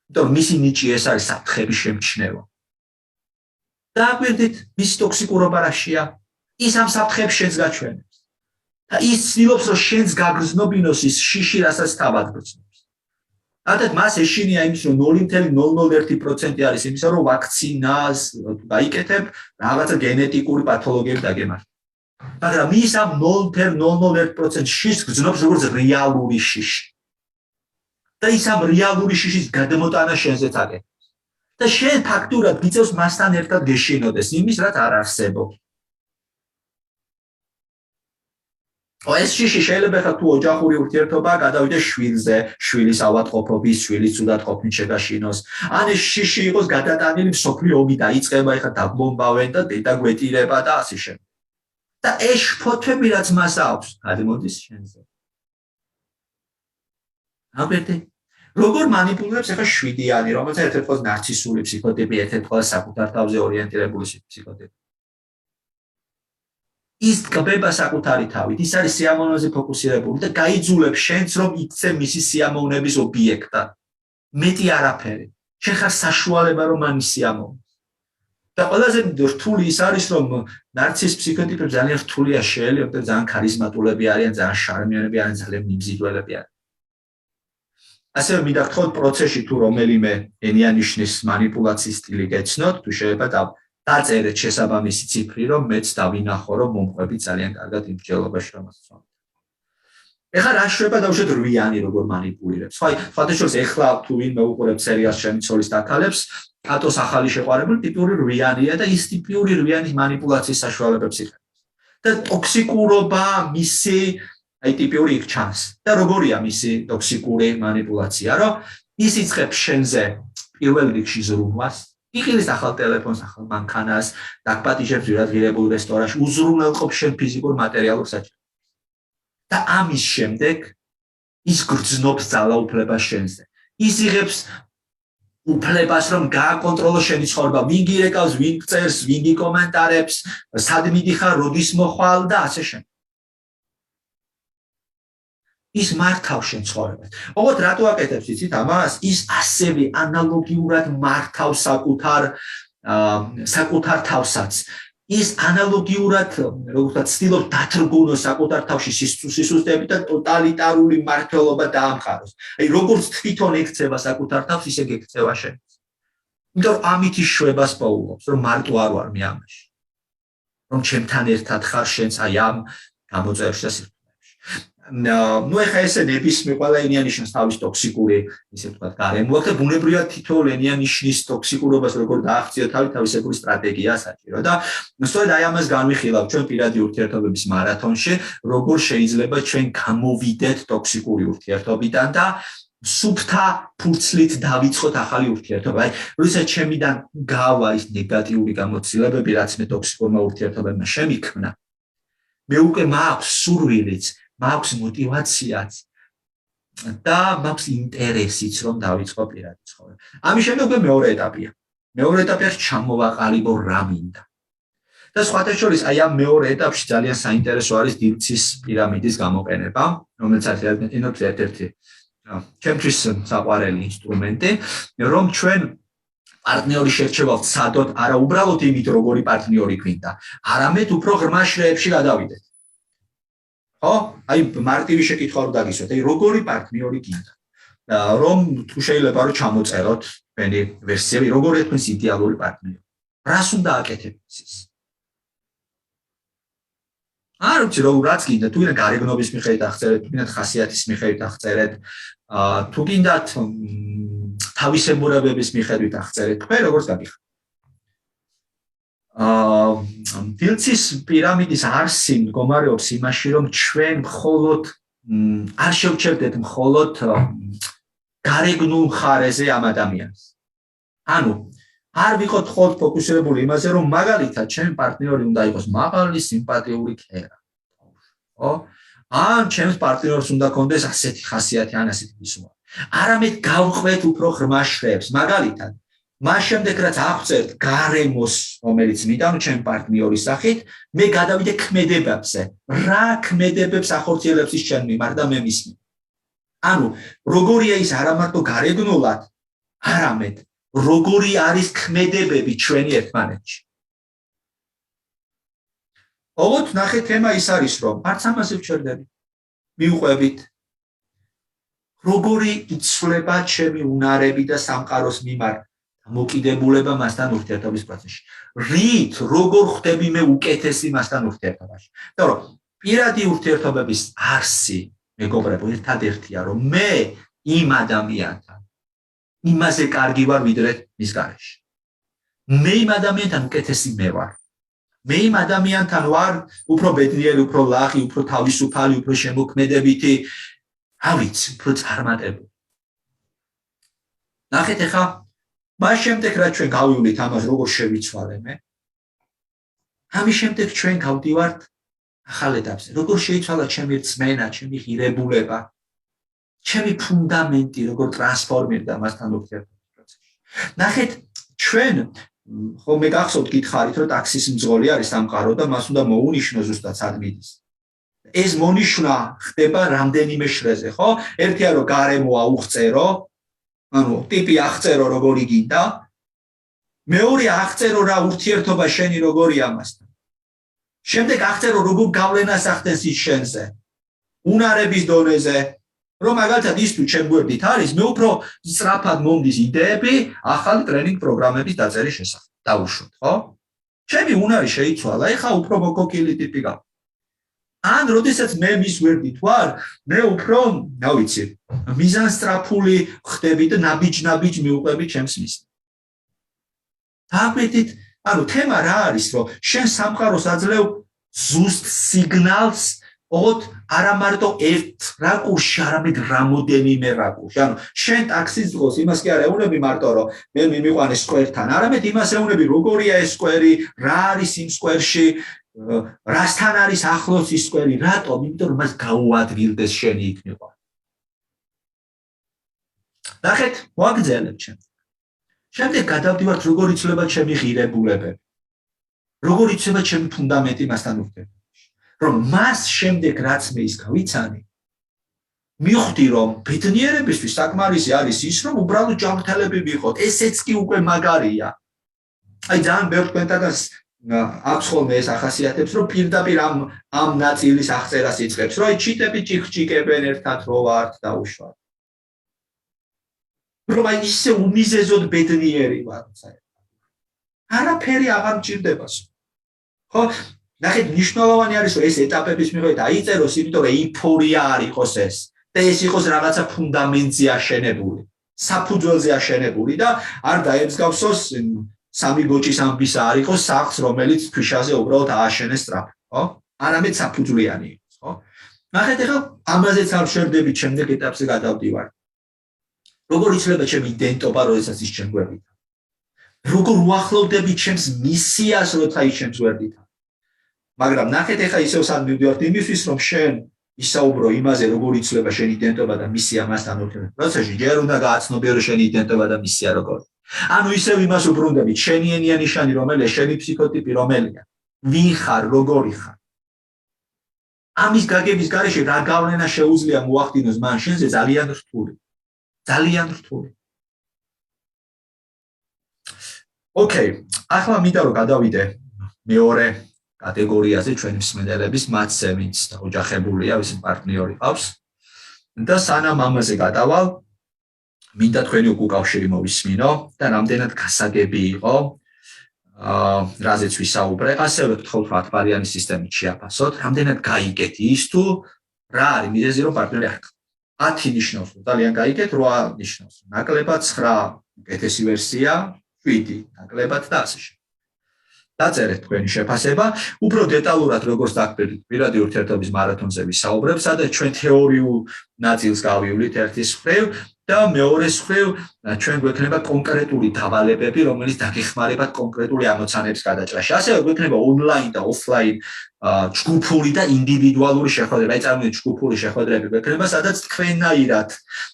იმიტომ რომ მისი ნიჭი ეს არის საფრთხების შემჩნევა. დააკვირდით, მისი ტოქსიკურობა რაშია? ის ამ საფრთხებს შენს გაჩვენებს. და ის ცდილობს, რომ შენს გაგრძნობინოს ის შიში, რასაც თავად გრძნობს. ათად მას ეშინია იმის, რომ 0.001% არის იმისა, რომ ვაქცინას გაიკეთებ, რაღაცა გენეტიკური პათოლოგიები დაგემართება. მაგრამ ის ამ 0.001% შიშს გრძნობს როგორც რეალური შიში. და ის ამ რეალური შიშის გადმოტანა შენზეც აკეთებს. და შენ ფაქტურად გიწევს მასთან ერთად გეშინოდეს იმის, რაც არ არსებობს. ეს შიში შეიძლება ხა თუ ოჯახური ურთიერთობა გადავიდეს შვილზე, შვილის ავადმყოფობის, შვილის ცუდად ყოფნით შეგაშინოს. ან ეს შიში იყოს გადატანილი მსოფლიო ომი დაიწყება, ხა დაბომბავენ და დედა გვეტირება და ასე შემდეგ. და ეს ფოთები რაც მას აქვს, გადმოდის შენზე. აბერტი, როგორ манипуლირებს ახლა 7-იანი, რომელიც ერთ-ერთი ყოს ნარცისული ფსიქოტიპი, ერთ-ერთი ყოს საკუთარ თავზე ორიენტირებული ფსიქოტიპი. ის გაბება საკუთარი თავით, ის არის სიამოვნებაზე ფოკუსირებული და გაიძულებს შენც რომ იქცე მისი სიამოვნების ობიექტად. მეტი არაფერი. შენ ხარ საშუალება რომ მან სიამოვნო. და ყველაზე რთული ის არის რომ ნარცის ფსიქოტიპები ძალიან რთულია შეელიოთ და ძალიან ქარიზმატულები არიან, ძალიან შარმიანები არიან, ძალიან მიმზიდველები არიან. ასევე მიდაგთხოვთ პროცესში თუ რომელიმე ენიანიშნის манипуლაციის სტილი გეცნოთ, თუ შეიძლება დაწერეთ შესაბამისი ციფრი, რომ მეც დავინახო, რომ მომყვები ძალიან კარგად იმ მსჯელობაში რომელსაც. ეხლა რა შეიძლება დავუშვათ 8-იანი როგორ манипуლირებს. ხო, ფაქტობრივად ეხლა თუ ვინმე უყურებს სერიალს ჩემი ცოლის დათალებს, კატოს ახალი შეყვარებული ტიპური 8-იანია და ის ტიპური 8-იანი манипуლაციის საშუალებებს იღებს. და ტოქსიკურობა მისი აი ტიპური იქ ჩანს. და როგორია მისი ტოქსიკური манипуლაცია, რომ ის იწყებს შენზე პირველ რიგში ზრუნვას, იღებს ახალ ტელეფონს, ახალ მანქანას, დაგპატიჟებს ვირადღირებულ რესტორანში, უზრუნველყოფს შენ ფიზიკურ მატერიალურ საჭიროებას. და ამის შემდეგ ის გრძნობს ძალაუფლებას შენზე. ის იღებს უფლებას რომ გააკონტროლოს შენი ცხოვრება, ვინ გირეკავს, ვინ წერს, ვინ გიკომენტარებს, სად მიდიხარ, როდის მოხვალ და ასე შემდეგ. ის მართავს შენ ცხოვრებას. ოღონდ რატო აკეთებს იცით ამას? ის ასევე ანალოგიურად მართავს საკუთარ თავსაც. ის ანალოგიურად როგორც ცდილობს დათრგუნოს საკუთარ თავში სისუსტეებით და ტოტალიტარული მმართველობა დაამყაროს. აი როგორც თვითონ ექცევა საკუთარ თავს, ისე გექცევა შენ. იმიტომ ამით ის შვებას პოულობს, რომ მარტო არ ვარ მე ამაში. რომ ჩემთან ერთად ხარ შენც აი ამ გამოწერში და სირთულეებში. ნუ ეხა ესე ნებისმიერ ყველა ენია ნიშნავს თავის ტოქსიკური, ისე ვთქვათ, გარემო აქვს და ბუნებრივად თითოეულ ენია ნიშნის ტოქსიკურობას როგორ დააღწია თავისებური სტრატეგია საჭირო და სწორედ აი ამას განვიხილავ ჩვენ პირადი ურთიერთობების მარათონში, როგორ შეიძლება ჩვენ გამოვიდეთ ტოქსიკური ურთიერთობიდან და სუფთა ფურცლით დავიწყოთ ახალი ურთიერთობა. აი, როდესაც ჩემიდან გავა ის ნეგატიური გამოცდილებები, რაც მე ტოქსიკურმა ურთიერთობებმა შემიქმნა, მე უკვე მაქვს სურვილიც, მაქვს მოტივაციაც და მაქვს ინტერესიც, რომ დავიწყო პირადი ცხოვრება. ამის შემდეგ მეორე ეტაპია. მეორე ეტაპია ჩამოვაყალიბო რა მინდა. და სხვათა შორის აი ამ მეორე ეტაპში ძალიან საინტერესო არის დილცის პირამიდის გამოყენება, რომელიც არის ერთ-ერთი ჩემთვის საყვარელი ინსტრუმენტი, რომ ჩვენ პარტნიორი შერჩევავთ სადოთ, არა უბრალოდ იმით, როგორი პარტნიორი გვინდა, არამედ უფრო ღრმა შრეებში გადავიდეთ. ხო? აი მარტივი შეკითხვა რომ დაგისვათ, აი როგორი პარტნიორი გინდა? რომ თუ შეიძლება რომ ჩამოწეროთ თქვენი ვერსიები, როგორია თქვენს იდეალური პარტნიორი? რას უნდა აკეთებდეს ის? არ ვიცი რომ რაც გინდა, თუ გინდა გარეგნობის მიხედვით აღწერეთ, თუ გინდა ხასიათის მიხედვით აღწერეთ, თუ გინდათ თავისებურებების მიხედვით აღწერეთ, თქვენ როგორც გაგიხართ. დილცის პირამიდის არსი მდგომარეობს იმაში, რომ ჩვენ მხოლოდ არ შევჩერდეთ მხოლოდ გარეგნულ მხარეზე ამ ადამიანს. ანუ არ ვიყოთ მხოლოდ ფოკუსირებული იმაზე, რომ მაგალითად ჩემი პარტნიორი უნდა იყოს მაღალი, სიმპათიური ქერა. ხო? ან ჩემს პარტნიორს უნდა კონდეს ასეთი ხასიათი, ან ასეთი ვიზუალი. არამედ გავყვეთ უფრო ღრმა შრეებს. მაგალითად, მას შემდეგ რაც აღწერთ გარემოს, რომელიც მიდამ ჩემი პარტნიორის სახით, მე გადავიდე ქმედებებზე. რა ქმედებებს ახორციელებს ის ჩემ მიმართ და მე მის მიმართ. ანუ როგორია ის არა მარტო გარეგნულად, არამედ როგორი არის ქმედებები ჩვენი ერთმანეთში. ოღონდ ნახე თემა ის არის, რომ არც ამაზე ვჩერდებით. მიუყვებით. როგორი იცვლება ჩემი უნარები და სამყაროს მიმართ მოკიდებულება მასთან ურთიერთობის პროცესში. რით, როგორ ხდები მე უკეთესი მასთან ურთიერთობაში? იმიტომ რომ პირადი ურთიერთობების არსი, მეგობრებო, ერთადერთია, რომ მე იმ ადამიანთან იმაზე კარგი ვარ, ვიდრე მის გარეშე. მე იმ ადამიანთან უკეთესი მე ვარ. მე იმ ადამიანთან ვარ უფრო ბედნიერი, უფრო ლაღი, უფრო თავისუფალი, უფრო შემოქმედებითი, არ ვიცი, უფრო წარმატებული. ნახეთ ახლა მას შემდეგ რაც ჩვენ გავივლით ამას როგორ შევიცვალე მე, ამის შემდეგ ჩვენ გავდივართ ახალ ეტაპზე. როგორ შეიცვალა ჩემი რწმენა, ჩემი ღირებულება, ჩემი ფუნდამენტი, როგორ ტრანსფორმირდა მასთან ურთიერთობის პროცესში. ნახეთ, ჩვენ ხოლმე გახსოვთ გითხარით, რომ ტაქსის მძღოლი არის სამყარო და მას უნდა მოუნიშნოს ზუსტად სად მიდის. ეს მონიშნა ხდება რამდენიმე შრეზე, ხო? ერთია რომ გარემო აუღწერო, ანუ ტიპი აღწერო როგორი გინდა. მეორე აღწერო რა ურთიერთობა შენი როგორია მასთან. შემდეგ აღწერო როგორ გავლენას ახდენს ის შენზე. უნარების დონეზე, რომ მაგალითად ის თუ ჩემ გვერდით არის, მე უფრო სწრაფად მომდის იდეები ახალი ტრენინგ პროგრამების დაწერის შესახებ. დავუშვოთ, ხო? ჩემი უნარი შეიცვალა, ეხა უფრო მოკოკილი ტიპი გა. ან როდესაც მე მის გვერდით ვარ, მე უფრო, რა ვიცი, მიზანსტრაფული ხდები და ნაბიჯ-ნაბიჯ მიუყვები ჩემს მის. დაგვეთით, ანუ თემა რა არის, რომ შენ სამყაროს აძლევ ზუსტ სიგნალს ოღონდ არა მარტო ერთ რაკურსში, არამედ რამოდენიმე რაკურსში. ანუ შენ ტაქსის ძღოლს იმას კი არ ეუბნები მარტო, რომ მე მიმიყვანე სკვერთან, არამედ იმას ეუბნები, როგორია ეს სკვერი, რა არის იმ სკვერში, რასთან არის ახლოს ის სკვერი, რატომ? იმიტომ რომ მას გაუადგილდეს შენი იქ მიყვანა. ნახეთ, ვაგრძელებ ჩემ. შემდეგ გადავდივართ, როგორ იცვლება ჩემი ღირებულებები. როგორ იცვლება ჩემი ფუნდამენტი მასთან ურთიერთობაში. რომ მას შემდეგ რაც მე ის გავიცანი, მივხვდი რომ ბედნიერებისთვის საკმარისი არის ის, რომ უბრალოდ ჯანმრთელები ვიყოთ. ესეც კი უკვე მაგარია. აი ძალიან ბევრ თქვენთაგან აქვს ხოლმე ეს ახასიათებს, რომ პირდაპირ ამ ნაწილის აღწერას იწყებს, რომ აი ჩიტები ჭიქჭიკებენ ერთად რო ვართ და უშварთ. რომ აი ისე უმიზეზოდ ბედნიერი ვარ საერთოდ. არაფერი აღარ მჭირდება. ხო? ნახეთ, მნიშვნელოვანი არის, რომ ეს ეტაპების მიხედვით დაიწეროს, იმიტომ რომ ეიფორია არ იყოს ეს. და ეს იყოს რაღაცა ფუნდამენტზე აშენებული, საფუძველზე აშენებული და არ დაემსგავსოს სამი გოჭის ამბისა არ იყოს სახლს, რომელიც ქვიშაზე უბრალოდ ააშენეს სწრაფად, ხო? არამედ საფუძვლიანი იყოს, ხო? ნახეთ, ახლა ამაზეც არ შევდებით, შემდეგ ეტაპზე გადავდივარ. როგორ იცლება ჩემი იდენტობა, როდესაც ის ჩემ გვერდით? როგორ უახლოვდები ჩემს მისიას, როცა ის ჩემს გვერდით? მაგრამ ნახეთ, ახლა ისევ სად მივდივართ იმისთვის, რომ შენ ისაუბრო იმაზე, როგორ იცლება შენი იდენტობა და მისია მასთან ურთიერთობაში. პროცესში ჯერ უნდა გააცნობიო, რომ შენი იდენტობა და მისია როგორია. ანუ ისევ იმას უბრუნდებით, შენი ენია ნიშანი რომელია, შენი ფსიქოტიპი რომელია, ვინ ხარ, როგორი ხარ. ამის გაგების გარეშე რა გავლენა შეუძლია მოახდინოს მან შენზე ძალიან რთული. ძალიან რთული. ოკეი, ახლა მინდა რომ გადავიდე მეორე კატეგორიაზე ჩვენი მსმენელების მათზე, ვინც ოჯახებულია, ვისთ პარტნიორი ყავს. და სანამ ამაზე გადავალ, მინდა თქვენი უკავშირი მოვისმინო და რამდენად გასაგები იყო, რაზეც ვისაუბრე, ასევე გთხოვთ 10-ბარიანი სისტემით შეაფასოთ, რამდენად გაიგეთ ის თუ რა არის მიზეზი, რომ პარტნიორი არ გქონდეს. 10 ნიშნავს, რომ ძალიან გაიგეთ, 8 ნიშნავს, ნაკლებად, 9 უკეთესი ვერსია, 7 ნაკლებად და ასე შემდეგ. დაწერეთ თქვენი შეფასება, უფრო დეტალურად როგორც დაგკვირდით პირადი ურთიერთობის მარათონზე ვისაუბრებ, სადაც ჩვენ თეორიულ ნაწილს გავივლით ერთის მხრივ და მეორეს მხრივ ჩვენ გვექნება კონკრეტული დავალებები, რომელიც დაგეხმარებათ კონკრეტული ამოცანების გადაჭრაში. ასევე გვექნება ონლაინ და ოფლაინ ჯგუფური და ინდივიდუალური შეხვედრები. აი წარმოიდგინეთ, ჯგუფური შეხვედრები გვექნება, სადაც თქვენნაირად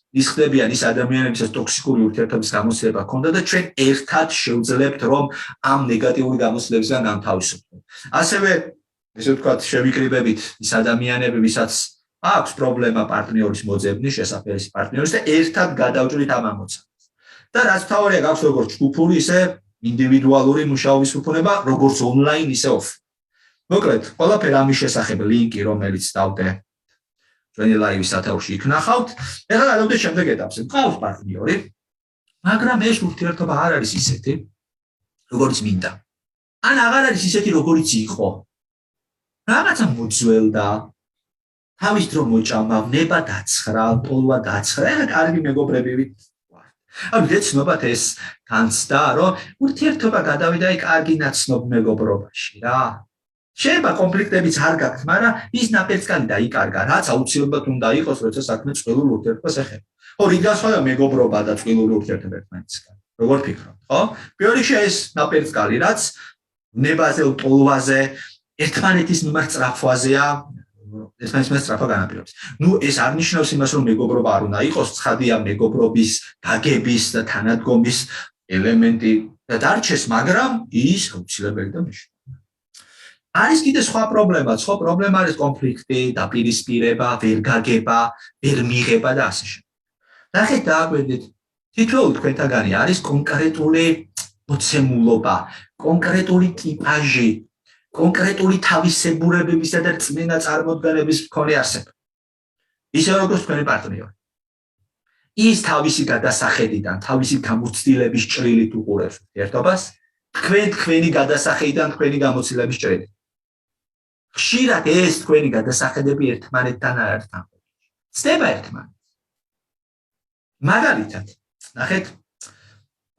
ისხდებიან ის ადამიანებისაც ტოქსიკური ურთიერთობის გამოცდილება ჰქონდა და ჩვენ ერთად შევძლებთ, რომ ამ ნეგატიური გამოცდილებისგან განთავისუფლდეთ. ასევე, ესე ვთქვათ, შევიკრიბებით ის ადამიანები, ვისაც აქვს პრობლემა პარტნიორის მოძებნის, შესაძლებელი პარტნიორის და ერთად გადავჭრით ამ ამოცანას. და რაც მთავარია, გაქვს როგორც ჯგუფური, ისე ინდივიდუალური მუშაობის უფლება, როგორც ონლაინ, ისე ოფლაინ. მოკლედ, ყველაფერი ამის შესახებ ლინკი, რომელიც დავდე ჩვენი ლაივის სათაურში იქნახავთ. ეხლა გადავდეთ შემდეგ ეტაპზე. მყავს პარტნიორი, მაგრამ ეს ურთიერთობა არ არის ისეთი, როგორც მინდა. ან აღარ არის ისეთი, როგორიც იყო. რაღაცა მოძველდა, თავის დრო მოჭამა, ნება დაცხრა, ტოლვა დაცხრა, ეხლა კარგი მეგობრები ვით. ანუ გეცნობათ ეს განცდა, რომ ურთიერთობა გადავიდა აი კარგი ნაცნობ მეგობრობაში რა. შეიძლება კონფლიქტებიც არ გაქვთ, მაგრამ ის ნაპერწკალი დაიკარგა, რაც აუცილებლად უნდა იყოს, როცა საქმე წყვილურ ურთიერთობას ეხება. ხო, რით განსხვავდება მეგობრობა და წყვილური ურთიერთობა ერთმანეთისგან? როგორ ფიქრობთ, ხო? პირველ რიგში ეს ნაპერწკალი, რაც ნებაზე, ტოლვაზე, ერთმანეთის მიმართ სწრაფვაზეა, ერთმანეთის მიმართ სწრაფა განაპირობებს. ნუ ეს არ ნიშნავს იმას, რომ მეგობრობა არ უნდა იყოს, ცხადია მეგობრობის, გაგების და თანადგომის ელემენტი და დარჩეს, მაგრამ ის აუცილებელი და მნიშვნელოვანი. არის კიდე სხვა პრობლემა, სხვა პრობლემა არის კონფლიქტი, დაპირისპირება, ვერ გაგება, ვერ მიღება და ასე შემდეგ. ნახეთ, დააკვირდით, თითოეულ თქვენთაგანი არის კონკრეტული მოცემულობა, კონკრეტული ტიპაჟი, კონკრეტული თავისებურებებისა და რწმენა წარმოდგენების მქონე არსება. ისე როგორც თქვენი პარტნიორი. ის თავისი გადასახედიდან, თავისი გამოცდილების ჭრილით უყურებს ურთიერთობას, თქვენი გადასახედიდან, თქვენი გამოცდილების ჭრილით. ხშირად ეს თქვენი გადასახედები ერთმანეთთან არ არის თანხმობილი. ცდება ერთმანეთს. მაგალითად, ნახეთ,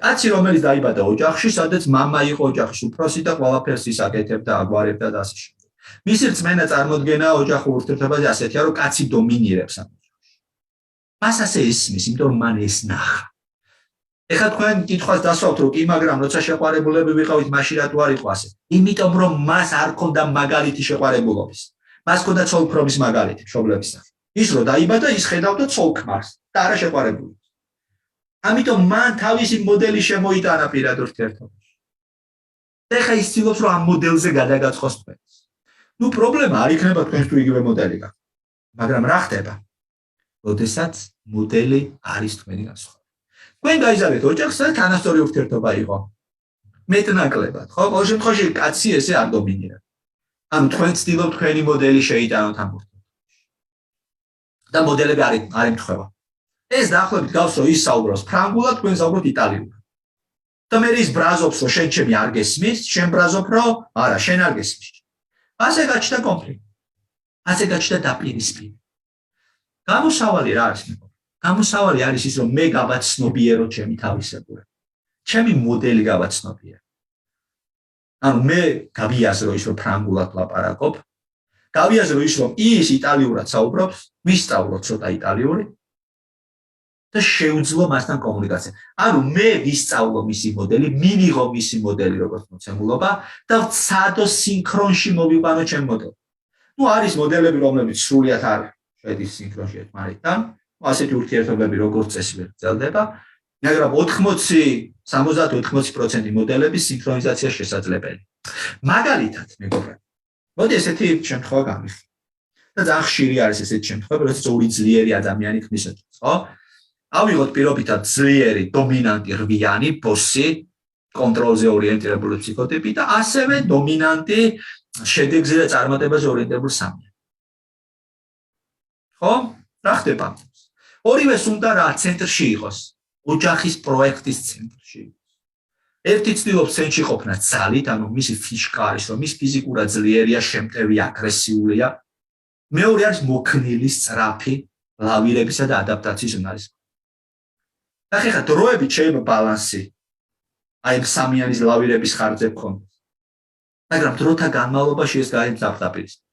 კაცი რომელიც დაიბადა ოჯახში, სადაც მამა იყო ოჯახის უფროსი და ყველაფერს ის აკეთებდა, აგვარებდა და ასე შემდეგ. მისი რწმენა წარმოდგენა ოჯახურ ურთიერთობაზე ასეთია, რომ კაცი დომინირებს ამ ოჯახში. მას ასე ისმის, იმიტომ რომ მან ეს ნახა. ეხლა თქვენ კითხვას დასვავთ, რომ კი, მაგრამ როცა შეყვარებულები ვიყავით, მაშინ რატო არ იყო ასე? იმიტომ რომ მას არ ჰქონდა მაგალითი შეყვარებულობის. მას ჰქონდა ცოლ-ქმრის მაგალითი, მშობლების სახით. ის რო დაიბადა, ის ხედავდა ცოლ-ქმარს და არა შეყვარებულობას. ამიტომ მან თავისი მოდელი შემოიტანა პირად ურთიერთობაში. ეხლა ის ცდილობს, რომ ამ მოდელზე გადაგაწყოს თქვენს. ნუ პრობლემა არ იქნება თქვენს თუ იგივე მოდელი გაქვთ. მაგრამ რა ხდება? როდესაც მოდელი არის თქვენი განსხვავება. თქვენ გაიზარდეთ ოჯახს, სადაც თანასწორი ურთიერთობა იყო. მეტნაკლებად, ხო? ყოველ შემთხვევაში კაცი ესე არ დომინირებს. ანუ თქვენ ცდილობთ თქვენი მოდელი შეიტანოთ ამ ურთიერთობაში. და მოდელები არ ემთხვევა. ეს დაახლოებით გავს რომ ის საუბრობს ფრანგულად, თქვენ საუბრობთ იტალიურად. და მე ის ბრაზობს რომ შენ ჩემი არ გესმის, შენ ბრაზობ რომ არა, შენ არ გესმის. ასე გაჩნდა კონფლიქტი. ასე გაჩნდა დაპირისპირება. გამოსავალი რა არის? გამოსავალი არის ის რომ მე გავაცნობიერო ჩემი თავისებურება. ჩემი მოდელი გავაცნობიერო. ანუ მე გავიაზრო ის რომ ფრანგულად ლაპარაკობ, გავიაზრო ის რომ ის იტალიურად საუბრობს, ვისწავლო ცოტა იტალიური და შეუძლო მასთან კომუნიკაცია. ანუ მე ვისწავლო მისი მოდელი, მივიღო მისი მოდელი როგორც მოცემულობა და ვცადო სინქრონში მოვიყვანო ჩემ მოდელს. ნუ არის მოდელები რომლებიც სრულიად არ შედის სინქრონში ერთმანეთთან, ასეთი ურთიერთობები როგორც წესი ვერ გრძელდება, მაგრამ 70-80% მოდელების სინქრონიზაცია შესაძლებელი. მაგალითად, მეგობრებო, მოდი ესეთი შემთხვევა გამიხსენოთ. და ძალიან ხშირი არის ესეთი შემთხვევა, როდესაც ორი ძლიერი ადამიანი ქმნის ოჯახს, ხო? ავიღოთ პირობითად ძლიერი, დომინანტი, რვიანი, ბოსი, კონტროლზე ორიენტირებული ფსიქოტიპი და ასევე დომინანტი, შედეგზე და წარმატებაზე ორიენტირებული სამი. ხო? რა ხდება? ორივეს უნდა რა ცენტრში იყოს, ოჯახის პროექტის ცენტრში. ერთი ცდილობს ცენტრში ყოფნა ძალით, ანუ მისი ფიშკა არის, რომ ის ფიზიკურად ძლიერია, შემტევი, აგრესიულია. მეორე არის მოქნილი, სწრაფი, ლავირებისა და ადაპტაციის უნარის. და ხეხა დროებით შეიძლება ბალანსი აი სამიანის ლავირების ხარჯზე გქონდეს. მაგრამ დროთა განმავლობაში ეს გაიმძაფრდა პირისპირში.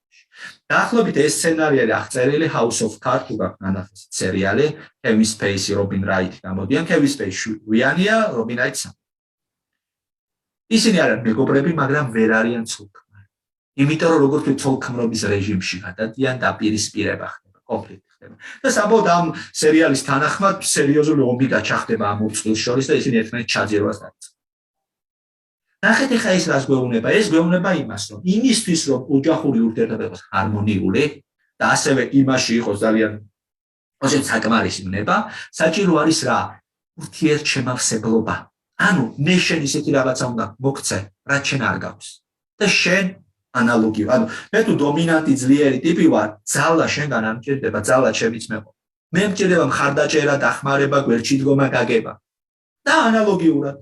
დაახლოებით ეს სცენარი არის აღწერილი House of Cards თუ გახსნათ სერიალი, Kevin Spacey, Robin Wright გამოდიან, Kevin Spacey ვიანია, Robin Wright სამ. ისინი არიან მეგობრები, მაგრამ ვერ არიან ცოლ-ქმარი. იმიტომ რომ როგორც ცოლ-ქმრობის რეჟიმში გადადიან და პირისპირება ხდება, კონფლიქტი ხდება. და საბოლოოდ ამ სერიალის თანახმად სერიოზული ომი გაჩაღდება ამ ორ წყვილს შორის და ისინი ერთმანეთს ჩაძირვას დაიწყებენ. ნახეთ ახლა ეს რას გვეუბნება? ეს გვეუბნება იმას, რომ იმისთვის რომ ოჯახური ურთიერთობა იყოს ჰარმონიული და ასევე იმაში იყოს ძალიან ასე საკმარისი მნება, საჭირო არის რა? ურთიერთშემავსებლობა. ანუ მე შენ ისეთი რაღაცა უნდა მოგცე, რაც შენ არ გაქვს. და შენ ანალოგია, ანუ მე თუ დომინანტი ძლიერი ტიპი ვარ, ძალა შენგან არ მჭირდება, ძალა ჩემიც მეყო. მე მჭირდება მხარდაჭერა, დახმარება, გვერდში დგომა, გაგება. და ანალოგიურად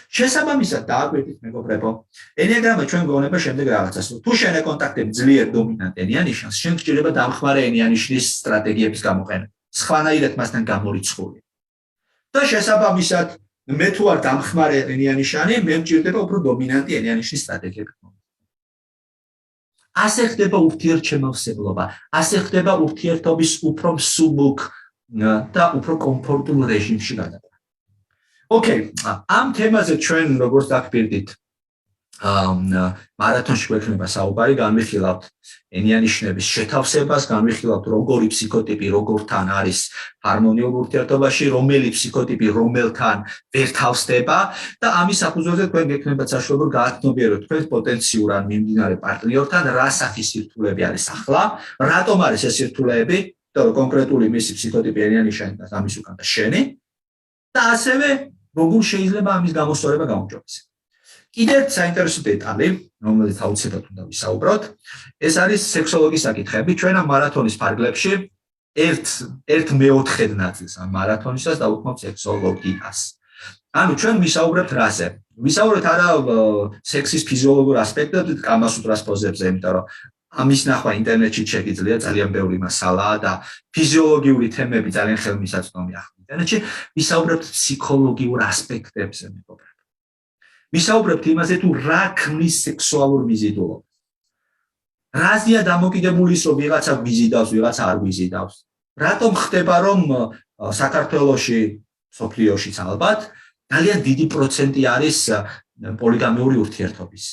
შესაბამისად დააკვირდით მეგობრებო, ენიაგრამა ჩვენ გვეუბნება შემდეგ რაღაცას, თუ შენ ეკონტაქტებ ძლიერ დომინანტ ენიანიშანს, შენ გჭირდება დამხმარე ენიანიშნის სტრატეგიების გამოყენება. სხვანაირად მასთან გამორიცხული. და შესაბამისად მე თუ არ დამხმარე ენიანიშანი, მე მჭირდება უფრო დომინანტი ენიანიშნის სტრატეგიები. ასე ხდება ურთიერთშემავსებლობა, ასე ხდება ურთიერთობის უფრო მსუბუქ და უფრო კომფორტულ რეჟიმში გადაყვანა. Okay, ამ თემაზე ჩვენ როგორც დაგპირდით, მარათონში გვექნება საუბარი, განვიხილავთ ენიანიშნების შეთავსებას, განვიხილავთ როგორი ფსიქოტიპი როგორთან არის ჰარმონიულ ურთიერთობაში, რომელი ფსიქოტიპი რომელთან ვერ თავსდება და ამის საფუძველზე თქვენ გექნებათ საშუალება გააცნობიეროთ თქვენს პოტენციურ ან მიმდინარე პარტნიორთან რა სახის სირთულეები არის ახლა, რატომ არის ეს სირთულეები, იმიტომ რომ კონკრეტული მისი ფსიქოტიპი ენიანიშანი და ამის უკან და შენი და ასევე როგორ შეიძლება ამის გამოსწორება გაუმჯობესდეს. კიდევ საინტერესო დეტალი, რომელიც აუცილებლად უნდა ვისაუბროთ, ეს არის სექსოლოგიის საკითხები. ჩვენ ამ მარათონის ფარგლებში ერთ მეოთხედ ნაწილს ამ მარათონისას დავუთმობთ სექსოლოგიას. ანუ ჩვენ ვისაუბრებთ რაზე? ვისაუბრებთ არა სექსის ფიზიოლოგიურ ასპექტებზე, კამასუტრას პოზებზე, იმიტომ რომ ამის ნახვა ინტერნეტში შეგიძლია ძალიან ბევრი მასალაა და ფიზიოლოგიური თემები ძალიან ხელმისაწვდომია. ინტერნეტში ვისაუბრებთ ფსიქოლოგიურ ასპექტებზე, მეგობრებო. ვისაუბრებთ იმაზე თუ რა ქმნის სექსუალურ მიზიდულობას. რაზეა დამოკიდებული ის, რომ ვიღაცა გვიზიდავს, ვიღაცა არ გვიზიდავს. რატომ ხდება, რომ საქართველოში, სოფლიოშიც ალბათ, ძალიან დიდი პროცენტი არის პოლიგამიური ურთიერთობის.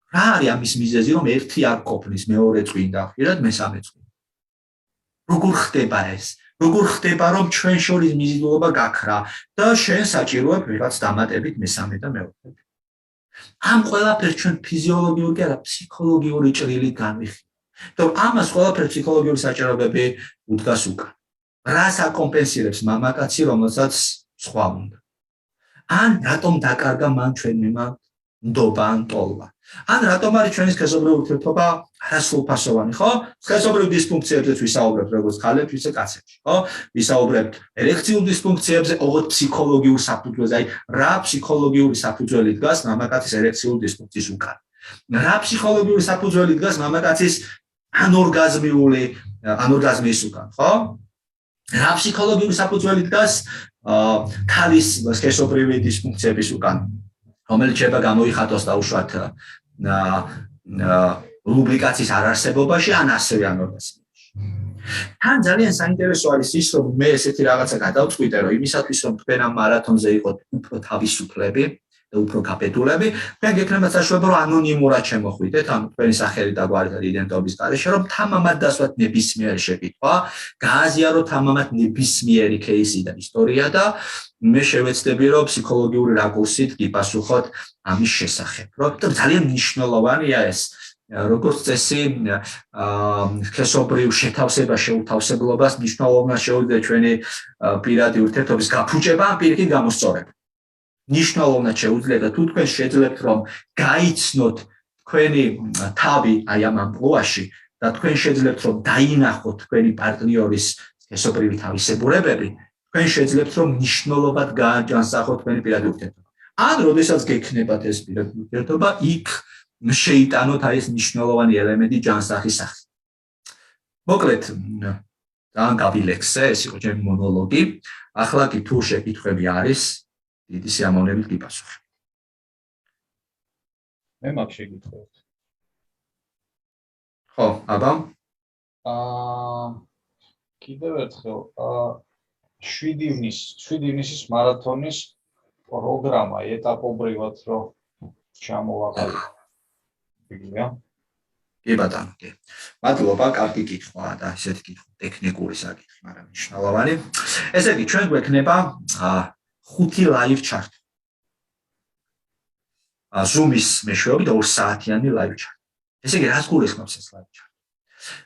რა არის ამის მიზეზი, რომ ერთი არ ყოფნის, მეორე წვინდა, ხშირად მესამე წვინდა. როგორ ხდება ეს? როგორ ხდება, რომ ჩვენ შორის მიზიდულობა გაქრა და შენ საჭიროებ ვიღაც დამატებით მესამე და მეოთხე. ამ ყველაფერს ჩვენ ფიზიოლოგიური კი არა, ფსიქოლოგიური ჭრილით განვიხილავთ. და ამას ყველაფერს ფსიქოლოგიური საჭიროებები უდგას უკან. რას აკომპენსირებს მამაკაცი, რომელსაც სხვა უნდა? ან რატომ დაკარგა მან ჩვენმა ნდობა ან ტოლვა. ან რატომ არის ჩვენი სქესობრივი ურთიერთობა არასრულფასოვანი, ხო? სქესობრივ დისფუნქციებზეც ვისაუბრებთ, როგორც ქალებს, ისე კაცებში, ხო? ვისაუბრებთ ერექციულ დისფუნქციებზე, ოღონდ ფსიქოლოგიურ საფუძველზე, აი რა ფსიქოლოგიური საფუძველი დგას მამაკაცის ერექციულ დისფუნქციის უკან. რა ფსიქოლოგიური საფუძველი დგას მამაკაცის ანორგაზმის უკან, ხო? რა ფსიქოლოგიური საფუძველი დგას ქალის სქესობრივი დისფუნქციების უკან, რომელიც შეიძლება გამოიხატოს დაუშვათ ლუბრიკაციის არარსებობაში ან ასევე ანორგაზმიაში. თან ძალიან საინტერესო არის ის, რომ მე ესეთი რაღაცა გადავწყვიტე, რომ იმისათვის, რომ თქვენ ამ მარათონზე იყოთ უფრო თავისუფლები და უფრო კაპიტულები, თქვენ გექნებათ საშუალება, რომ ანონიმურად შემოხვიდეთ, ანუ თქვენი სახელი და გვარი და იდენტობის გარეშე, რომ თამამად დასვათ ნებისმიერი შეკითხვა, გააზიაროთ თამამად ნებისმიერი кейსი და ისტორია და მე შევეცდები, რომ ფსიქოლოგიური რაკურსით გიპასუხოთ ამის შესახებ. რომ ძალიან მნიშვნელოვანია ეს, როგორც წესი, სქესობრივ შეთავსება შეუთავსებლობას მნიშვნელოვნად შეუძლია ჩვენი პირადი ურთიერთობის გაფუჭება ან პირიქით გამოსწორება. მნიშვნელოვნად შეუძლია და თუ თქვენ შეძლებთ, რომ გაიცნოთ თქვენი თავი აი ამ ამპლუაში და თქვენ შეძლებთ, რომ დაინახოთ თქვენი პარტნიორის სქესობრივი თავისებურებები, თქვენ შეძლებთ, რომ მნიშვნელოვნად გააჯანსაღოთ თქვენი პირადი ურთიერთობა. ან როდესაც გექნებათ ეს პირადი ურთიერთობა, იქ შეიტანოთ აი ეს მნიშვნელოვანი ელემენტი ჯანსაღის სახით. მოკლედ, ძალიან გავილექსე, ეს იყო ჩემი მონოლოგი. ახლა კი თუ შეკითხვები არის, დიდი სიამოვნებით გიპასუხებ. მე მაქვს შეკითხვები. ხო, აბა? კიდევ ერთხელ, 7 ივნისის მარათონის პროგრამა ეტაპობრივად რომ ჩამოვაყალიბოთ. კი ბატონო, კი. მადლობა, კარგი კითხვაა და ესეთი კითხვა ტექნიკური საკითხი, მაგრამ მნიშვნელოვანი. ესე იგი, ჩვენ გვექნება 5 live chart. Zoom-ის მეშვეობით 2 საათიანი live chart. ესე იგი, რას გულისხმობს ეს live chart?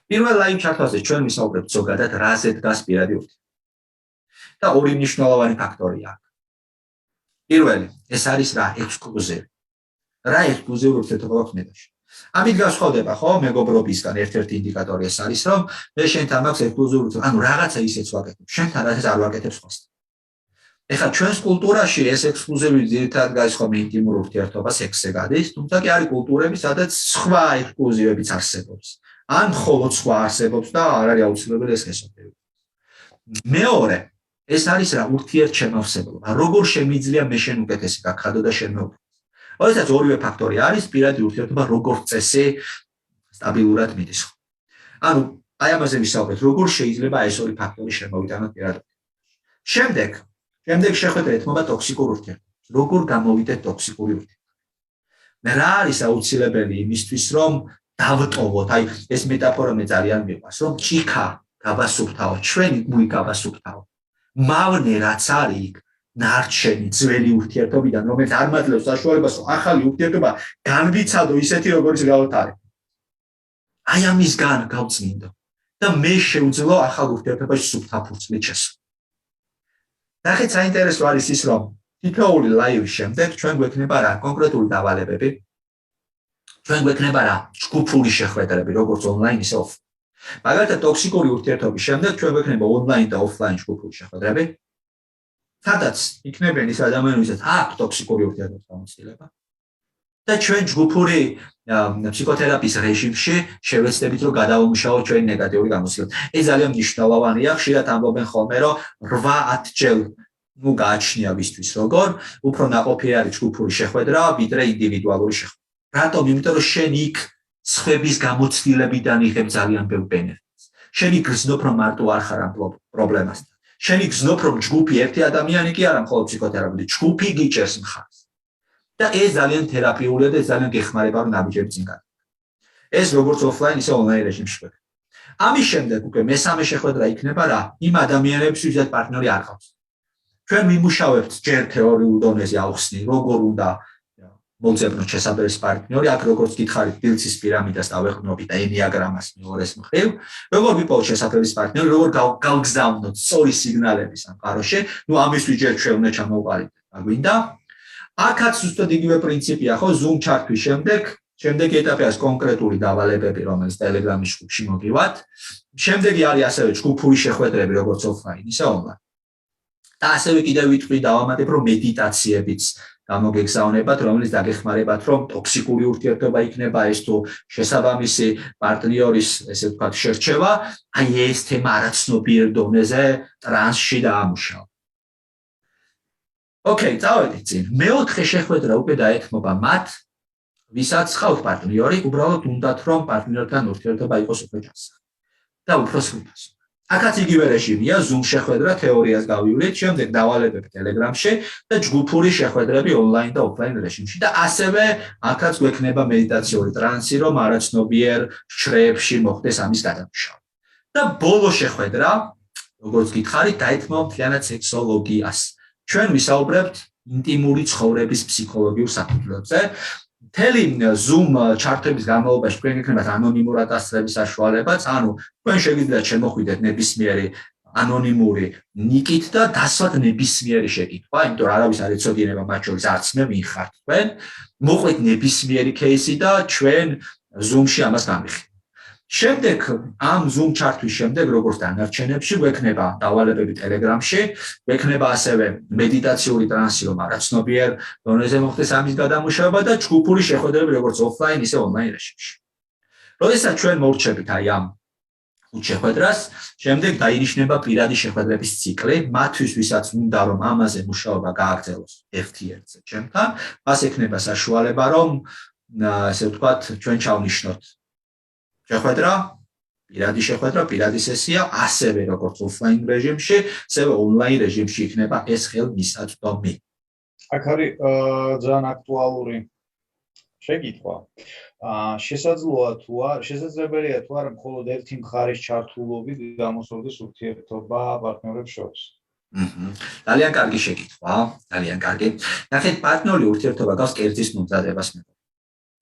პირველ live chart-ზე ჩვენ ვისაუბრებთ ზოგადად რაზე დგას პირადი ურთიერთობა. და ორი მნიშვნელოვანი ფაქტორია აქ. პირველი, ეს არის რა ექსკლუზივი. რა ექსკლუზიური ურთიერთობა აქვს მედაში. ამით განსხვავდება, ხო, მეგობრობისგან ერთ-ერთი ინდიკატორი ეს არის, რომ მე შენთან მაქვს ექსკლუზიური ურთიერთობა, ანუ რაღაცა ისეც ვაკეთებ, შენთან რაღაცა არ ვაკეთებ სხვასთან. ეხლა ჩვენს კულტურაში ეს ექსკლუზივი ძირითადად გადის ხოლმე ინტიმურ ურთიერთობას, სექსზე გადის, თუმცა კი არის კულტურები, სადაც სხვა ექსკლუზივებიც არსებობს. ან მხოლოდ სხვა არსებობს და არ არის აუცილებელი ეს სქესობრივი. მეორე, ეს არის რა ურთიერთშემავსებლობა. როგორ შემიძლია მე შენ უკეთესი გაქადო და შენ მე უკეთესი. როდესაც ორივე ფაქტორი არის, პირადი ურთიერთობა როგორც წესი სტაბილურად მიდის. ანუ აი ამაზე ვისაუბრეთ, როგორ შეიძლება ეს ორი ფაქტორი შემოვიდანოთ პირად. შემდეგ შეხვედრა ეთმობა ტოქსიკურ ურთიერთობას. როგორ გამოვიდეთ ტოქსიკური ურთიერთობა? მე რა არის აუცილებელი იმისთვის, რომ დავტოვოთ, აი ეს მეტაფორა მე ძალიან მიყვარს, რომ ჭიქა გავასუფთავოთ, ჩვენი გული გავასუფთავოთ. მავნე რაც არის იქ ნარჩენი ძველი ურთიერთობიდან, რომელიც არ მაძლევს საშუალებას, რომ ახალი ურთიერთობა განვიცადო ისეთი, როგორც გავთ არის. აი ამისგან გავწმინდო და მე შევძლო ახალ ურთიერთობაში სუფთაფურცლით შესვლა. ნახეთ, საინტერესო არის ის, რომ თითოეული ლაივის შემდეგ ჩვენ გვექნება რა კონკრეტული დავალებები, ჩვენ გვექნება რა ჯგუფური შეხვედრები, როგორც ონლაინ ისე ოფლაინ. მაგალითად, ტოქსიკური ურთიერთობის შემდეგ ჩვენ გვექნება ონლაინ და ოფლაინ ჯგუფური შეხვედრები, სადაც იქნებიან ის ადამიანები, ვისაც აქვს ტოქსიკური ურთიერთობის გამოცდილება და ჩვენ ჯგუფური ფსიქოთერაპიის რეჟიმში შევეცდებით, რომ გადავამუშავოთ ჩვენი ნეგატიური გამოცდილება. ეს ძალიან მნიშვნელოვანია, ხშირად ამბობენ ხოლმე, რომ 8-10 ჯერ გააჩნია ვისთვის როგორ, უფრო ნაყოფი არის ჯგუფური შეხვედრა, ვიდრე ინდივიდუალური შეხვედრა. რატომ? იმიტომ რომ შენ იქ სხვების გამოცდილებიდან იღებ ძალიან ბევრ ბენეფიტს. შენ იქ გრძნობ, რომ მარტო არ ხარ ამ პრობლემასთან. შენ იქ გრძნობ, რომ ჯგუფი ერთი ადამიანი კი არა, მხოლოდ ფსიქოთერაპევტი, ჯგუფი გიჭერს მხარს. და ეს ძალიან თერაპიულია და ძალიან გეხმარება, რომ ნაბიჯები წინ გაიგო. ეს როგორც ოფლაინ, ისე ონლაინ რეჟიმში ხდება. ამის შემდეგ უკვე მესამე შეხვედრა იქნება რა? იმ ადამიანებს, ვისაც პარტნიორი არ ყავს. ჩვენ ვიმუშავებთ ჯერ თეორიულ დონეზე ახსნი, როგორ უნდა მოგზავნოთ შესაბამის პარტნიორი, აქ როგორც გითხარით, დილცის პირამიდას დავეხმარებით და ენიაგრამას მეორეს მხრივ, როგორ ვიპოვოთ შესაბამის პარტნიორი, როგორ გავგზავნოთ სწორი სიგნალები სამყაროში, ნუ ამისთვის ჯერ ჩვენ უნდა ჩამოვყალიბდეთ აგვინდა. აქაც ზუსტად იგივე პრინციპია, ხო, Zoom ჩართვის შემდეგი ეტაპია კონკრეტული დავალებები, რომელიც Telegram-ის ჯგუფში მოგივათ. შემდეგი არის ასევე ჯგუფური შეხვედრები, როგორც offline, ისე online. და ასევე კიდევ ვიტყვი დავამატებ, რომ მედიტაციებიც გამოგეგზავნებათ, რომელიც დაგეხმარებათ, რომ ტოქსიკური ურთიერთობა იქნება ეს თუ შესაბამისი პარტნიორის, ესე ვთქვათ, შერჩევა, აი ეს თემა არაცნობიერ დონეზე ტრანსში დაამუშავა. ოკეი, წავედით წინ. მეოთხე შეხვედრა უკვე დაეთმობა მათ, ვისაც ხავთ პარტნიორი, უბრალოდ უნდათ რომ პარტნიორთან ურთიერთობა იყოს უფრო ჯანსაღი და უფრო სრულფასო. აქაც იგივე რეჟიმია, Zoom შეხვედრა თეორიას გავივლით, შემდეგ დავალებები Telegram-ში და ჯგუფური შეხვედრები online და offline რეჟიმში და ასევე აქაც გვექნება მედიტაციური ტრანსი, რომ არაცნობიერ შრეებში მოხდეს ამის გადამუშავა. და ბოლო შეხვედრა, როგორც გითხარით, დაეთმო მთლიანად სექსოლოგიას. ჩვენ ვისაუბრებთ ინტიმური ცხოვრების ფსიქოლოგიურ საფუძვლებზე. მთელი Zoom ჩარტების განმავლობაში თქვენ გექნებათ ანონიმურად დასწრების საშუალებაც, ანუ თქვენ შეგიძლიათ შემოხვიდეთ ნებისმიერი ანონიმური ნიკით და დასვათ ნებისმიერი შეკითხვა, იმიტომ რომ არავის არ ეცოდინება მათ შორის არც მე ვინ ხართ თქვენ, მოყვეთ ნებისმიერი кейსი და ჩვენ Zoom-ში ამას გამიხილავთ. შემდეგ ამ Zoom ჩართვის შემდეგ, როგორც დანარჩენებში, გვექნება დავალებები Telegram-ში, გვექნება ასევე მედიტაციური ტრანსი, რომ არაცნობიერ დონეზე მოხდეს ამის გადამუშავება და ჯგუფური შეხვედრები, როგორც offline, ისე online რეჟიმში. როდესაც ჩვენ მოვრჩებით აი ამ შეხვედრას, შემდეგ დაინიშნება პირადი შეხვედრების ციკლი, მათთვის, ვისაც უნდა რომ ამაზე მუშაობა გააგრძელოს FT1-ზე ჩემთან, მას ექნება საშუალება, რომ ესე ვთქვათ, ჩვენ ჩავნიშნოთ შეხვედრა, პირადი სესია, ასევე როგორც offline რეჟიმში, ასევე online რეჟიმში იქნება ეს ხელმისაწვდომი. აქ არის ძალიან აქტუალური შეკითხვა. შესაძლებელია თუ არა მხოლოდ ერთი მხარის ჩართულობით გამოსვლდეს ურთიერთობა პარტნიორებს შორის. ძალიან კარგი შეკითხვა, ძალიან კარგი. ნახეთ, პარტნიორული ურთიერთობა გავს კერძის მომზადებას მე.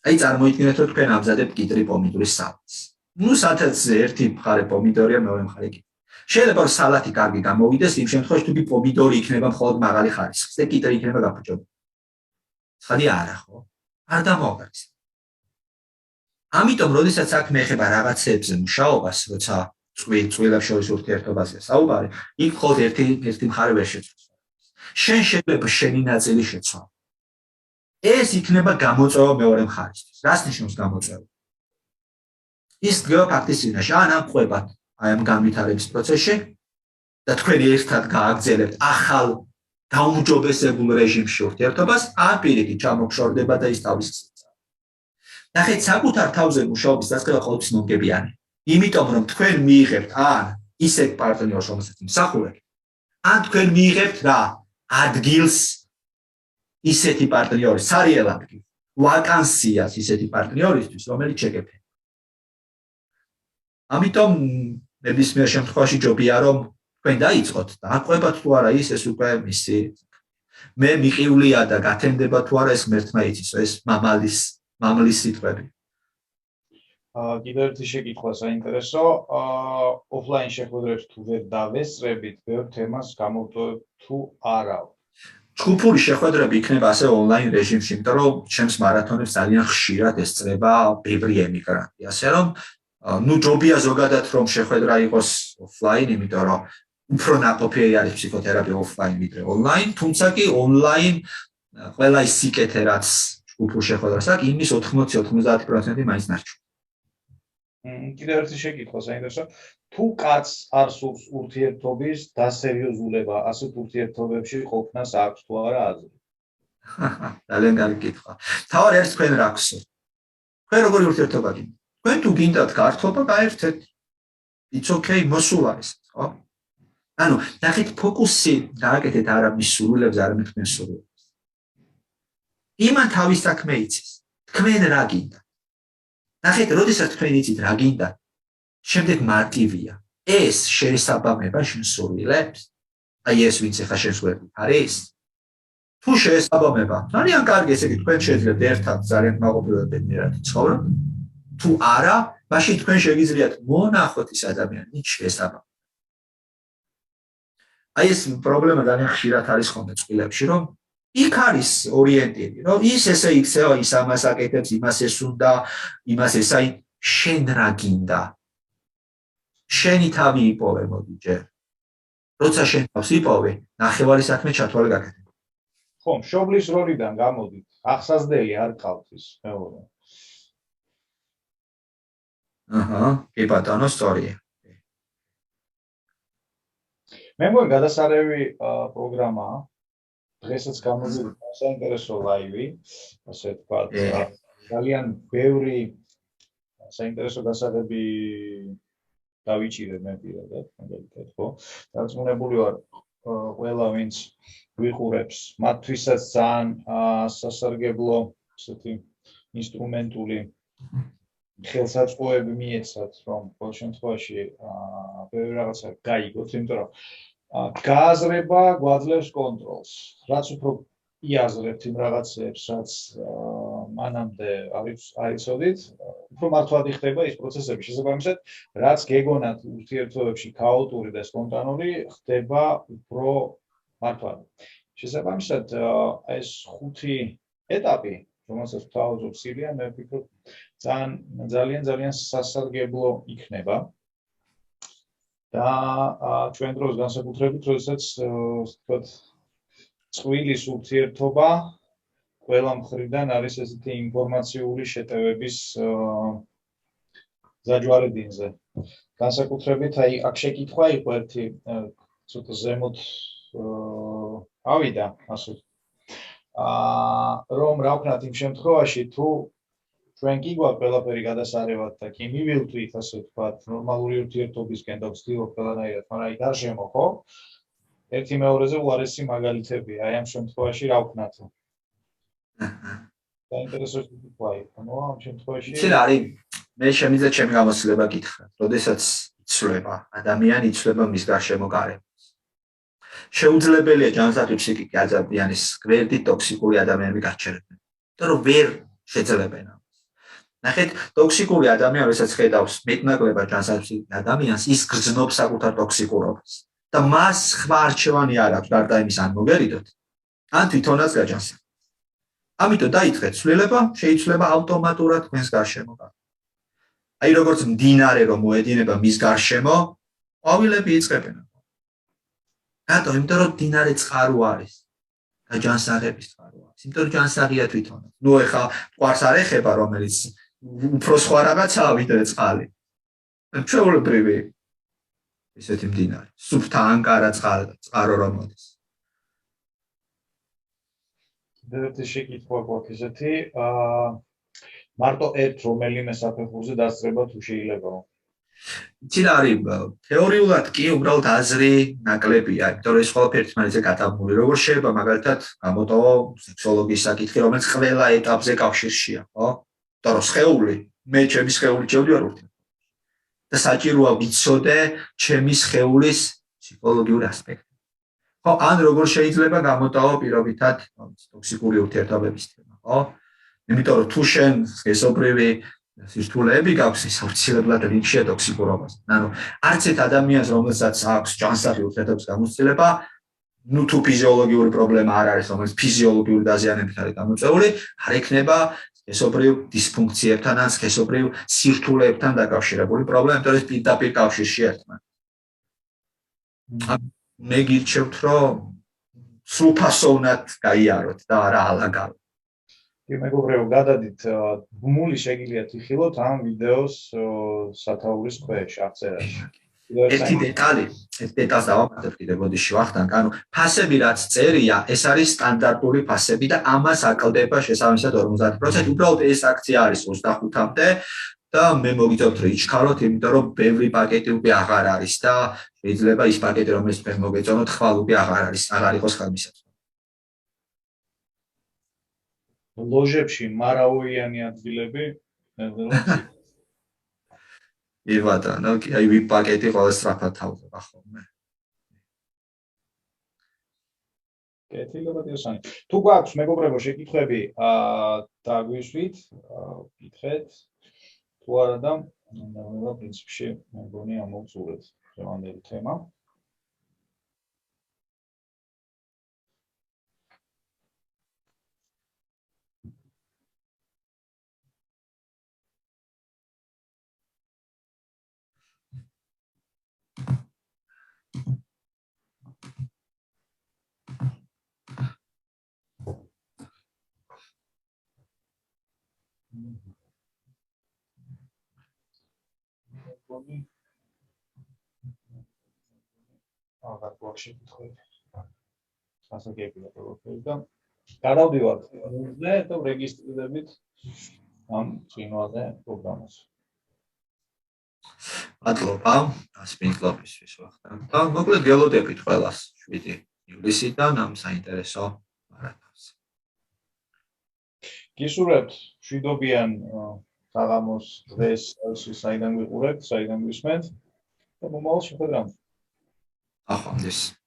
აი წარმოიდგინეთ, რომ თქვენ ამზადებთ კიტრი პომიდორის სალატს. ნუ სათეთზე ერთი მხარე პომიდორია, მეორე მხარე კიტრი. შეიძლება რომ სალატი კარგი გამოვიდეს, იმ შემთხვევაში თუ პომიდორი იქნება მხოლოდ მაღალი ხარისხის და კიტრი იქნება გაფუჭებული. ცხადი არა ხო? არ დამოუკარეს. ამიტომ, როდესაც საქმე ეხება რაღაცებზე მუშაობას, როცა წვილებს შორის ურთიერთობაზე საუბარი, იქ მხოლოდ ერთი მხარე ვერ შეცვალოს. შენ შეიძლება შენი ნაწილი შეცვალო. ეს იქნება გამოწვევა მეორე მხარისთვის. რას ნიშნავს გამოწვევა? ის დგება ფაქტის წინაშე, ან ამყვებათ აი ამ განვითარების პროცესში და თქვენ ერთად გააგრძელებთ ახალ დაუმჯობესებულ რეჟიმში ურთიერთობას, ან პირიქით ჩამოგშორდება და ის თავის გზაზე. ნახეთ, საკუთარ თავზე მუშაობის დაწყება ყოველთვის მომგებიანი. იმიტომ რომ თქვენ მიიღებთ ან ისეთ პარტნიორს, რომელსაც მსახურებთ, ან თქვენ მიიღებთ რა ადგილს ისეთი პარტნიორის, სარიელ ადგილს, ვაკანსიას ისეთი პარტნიორისთვის, რომელიც შეგეფენდება. ამიტომ ნებისმიერ შემთხვევაში ჯობია რომ თქვენ დაიწყოთ და აყვებათ თუ არა ეს უკვე მისი მე მიყივლია და გათენდება თუ არა ეს ღმერთმა იცის ეს მამლის სიტყვები. კიდევ ერთი შეკითხვა საინტერესო, offline შეხვედრებს თუ ვერ დავესწრებით, ბევრ თემას გამოვტოვებთ თუ არა? ჯგუფური შეხვედრები იქნება ასე online რეჟიმში, იმიტომ რომ ჩემს მარათონებს ძალიან ხშირად ესწრება ბევრი ემიგრანტი, ასე რომ ნუ ჯობია ზოგადად რომ შეხვედრა იყოს offline, იმიტომ რომ უფრო ნაყოფიერი არის ფსიქოთერაპია offline ვიდრე online, თუმცა კი online ყველა ის სიკეთე რაც ჯგუფურ შეხვედრას აქვს, იმის 80-90% მაინც ნარჩუნდება. კიდევ ერთი შეკითხვა საინტერესო, თუ კაცს არ სურს ურთიერთობის დასერიოზულება, ასეთ ურთიერთობებში ყოფნას აქვს თუ არა აზრი? ძალიან კარგი კითხვა. თავი არის თქვენ რა გსურთ? თქვენ როგორი ურთიერთობა გინდათ? თქვენ თუ გინდათ გართობა, გაერთეთ. It's okay, მოსულა ეს, ხო? ანუ, ნახეთ, ფოკუსი გააკეთეთ არა მის სურვილებზე, არამედ თქვენ სურვილებზე. იმან თავის საქმე იცის. თქვენ რა გინდათ? ნახეთ, როდესაც თქვენ იცით რა გინდათ, შემდეგ მარტივია. ეს შეესაბამება შენ სურვილებს? აი ეს ვინც ახლა შენს გვერდით არის? თუ შეესაბამება, ძალიან კარგი, ესე იგი თქვენ შეძლებთ ერთად ძალიან კმაყოფილად ბედნიერად ცხოვრობ. თუ არა, მაშინ თქვენ შეგიძლიათ მონახოთ ის ადამიანი, ვინც შეესაბამება. აი ეს პრობლემა ძალიან ხშირად არის ხოლმე წყვილებში, რომ იქ არის ორიენტირი, რომ ის ესე იქცევა, ის ამას აკეთებს, იმას ეს უნდა, იმას ეს აი შენ რა გინდა? შენი თავი იპოვე მოდი ჯერ. როცა შენ თავს იპოვე, ნახევარი საქმე ჩათვალე გაკეთე. ხო, მშობლის როლიდან გამოდით. ახსაზდელი არ ყავთ ის მეორე. კი ბატონო, სწორია. მე მგონი გადასარევი პროგრამაა. დღესაც გამოგვიყვება საინტერესო ლაივი, ასე ვთქვათ, ძალიან ბევრი საინტერესო გასაღები დავიჭირე მე პირადად, მაგალითად, ხო? დარწმუნებული ვარ, ყველა ვინც ვიყურებს, მათთვისაც ძალიან სასარგებლო ესეთი ინსტრუმენტული ხელსაწყოები მიეცათ, რომ ყოველ შემთხვევაში ბევრი რაღაცა გაიგოთ, იმიტომ რომ გააზრება გვაძლევს კონტროლს. რაც უფრო იაზრებთ იმ რაღაცებს, რაც მანამდე არიცოდით, უფრო მართლად ხდება ის პროცესები. შესაბამისად, რაც გეგონათ ურთიერთობებში ქაოტური და სპონტანური, ხდება უფრო მართლად. შესაბამისად, ეს 5 ეტაპი, რომელსაც ვთავაზობ სილია, მე ვფიქრობ, ძალიან სასარგებლო იქნება. და ჩვენ დროს განსაკუთრებით, როდესაც ვთქვათ, წვილის ურთიერთობა ყველა მხრიდან არის ესეთი ინფორმაციული შეტევების ზაჯვარედინზე. განსაკუთრებით, აი აქ შეკითხვა იყო ერთი ცოტა ზემოთ ავიდა, ასე რომ რა ვქნათ იმ შემთხვევაში, თუ ჩვენ კი გვაქვს ყველაფერი გადასარევად და კი მივილტვით, ასე ვთქვათ, ნორმალური ურთიერთობისკენ და ვცდილობ ყველანაირად, მაგრამ აი გარშემო, ხო? ერთი მეორეზე უარესი მაგალითებია, აი ამ შემთხვევაში რა ვქნათო? საინტერესო შეკითხვა იყო, ნუ ამ შემთხვევაში იცი რა არის? მე შემიძლია ჩემი გამოცდილება გითხრა, როდესაც იცვლება, ადამიანი იცვლება მის გარშემო გარემოს. შეუძლებელია ჯანსაღი ფსიქიკი ადამიანის გვერდი ტოქსიკური ადამიანები გაჩერებენ. იმიტომ რომ ვერ შეძლებენ. ნახეთ, ტოქსიკური ადამიანი, როდესაც ხედავს მეტნაკლებად ჯანსაღი ადამიანს, ის გრძნობს საკუთარ ტოქსიკურობას. და მას სხვა არჩევანი არ აქვს, გარდა იმის ან მოგერიდოთ, ან თვითონაც გაჯანსაღ. ამიტომ დაიწყეთ ცვლილება, შეიცვლება ავტომატურად თქვენს გარშემო. აი როგორც მდინარე რომ მოედინება მის გარშემო, ყვავილები იწყებენ. რატო? იმიტომ რომ მდინარე წყარო არის. გაჯანსაღების წყარო არის. იმიტომ რომ ჯანსაღია თვითონაც. ნუ ეხა მყარს არ ეხება, რომელიც უფრო სხვა რაღაცაა ვიდრე წყალი. ჩვეულებრივი ისეთი მდინარე. სუფთა ანკარა წყარო რომ მოდის. ერთი შეკითხვა გვაქვს ესეთი, მარტო ერთ რომელიმე საფეხურზე დასწრება თუ შეიძლება? იცი რა არის, თეორიულად კი უბრალოდ აზრი ნაკლებია, იმიტომ რომ ეს ყველაფერი ერთმანეთზე გადაბმული. როგორ შეიძლება მაგალითად გამოტოვო სექსოლოგიის საკითხი, რომელიც ყველა ეტაპზე კავშირშია, ხო? იმიტომ რომ სხეული, მე ჩემი სხეული შევდივარ ურთიერთობაში. და საჭიროა ვიცოდე ჩემი სხეულის ფსიქოლოგიური ასპექტი. ხო, ან როგორ შეიძლება გამოტოვო პირობითად ტოქსიკური ურთიერთობების თემა, ხო? იმიტომ რომ თუ შენ სქესობრივი სირთულეები გაქვს, ის აუცილებლად ლინკშია ტოქსიკურობას. ანუ არც ერთ ადამიანს, რომელსაც აქვს ჯანსაღი ურთიერთობის გამოცდილება, ნუ თუ ფიზიოლოგიური პრობლემა არ არის, რომელიც ფიზიოლოგიური დაზიანებით არის გამოწვეული, არ ექნება სქესობრივ დისფუნქციებთან ან სქესობრივ სირთულეებთან დაკავშირებული პრობლემა, იმიტომ რომ ეს პირდაპირ კავშირშია ერთმანეთთან. მე გირჩევთ, რომ სრულფასოვნად გაიაროთ და არა ალაგალ. მეგობრებო, გადადით, ბმული შეგიძლიათ იხილოთ ამ ვიდეოს სათაურის ქვეშ, აღწერაში. ერთი დეტალი, ეს დეტალს დავამატებ კიდე ბოდიში ვახტანგ, ანუ ფასები რაც წერია, ეს არის სტანდარტული ფასები და ამას აკლდება შესაბამისად 50%, უბრალოდ ეს აქცია არის 25-მდე და მე მოგიწევთ რომ იჩქაროთ, იმიტომ რომ ბევრი პაკეტი უკვე აღარ არის და შეიძლება ის პაკეტი რომელიც თქვენ მოგეწონოთ, ხვალ უკვე აღარ იყოს ხელმისაწვდომი. ლოჟებში მარაოიანი ადგილები, კი ბატონო, აი ვიპ პაკეტი ყველა სწრაფად თავდება ხოლმე. კეთილობა დიოსანი. თუ გვაქვს მეგობრებო შეკითხვები, დაგვიშვით, გითხეთ. თუ არა და ნამდვილად პრინციპში მე მგონი ამოვწურეთ დღევანდელი თემა. აღარ გვაქვს შეკითხვები. ასაგებია ყველაფერი და გადავდივართ ნულზე და რეგისტრირდებით ამ წინვაზე პროგრამას. მადლობა სპინკლობისთვის ვახტანგ და მოკლედ ველოდებით ყველას 7 ივლისიდან ამ საინტერესო მარათონს. გისურვებთ მშვიდობიან საღამოს დღეს საიდან ვიყურებთ, საიდან ვისმენთ და მომავალ შეხვედრამდე. ახონდეს.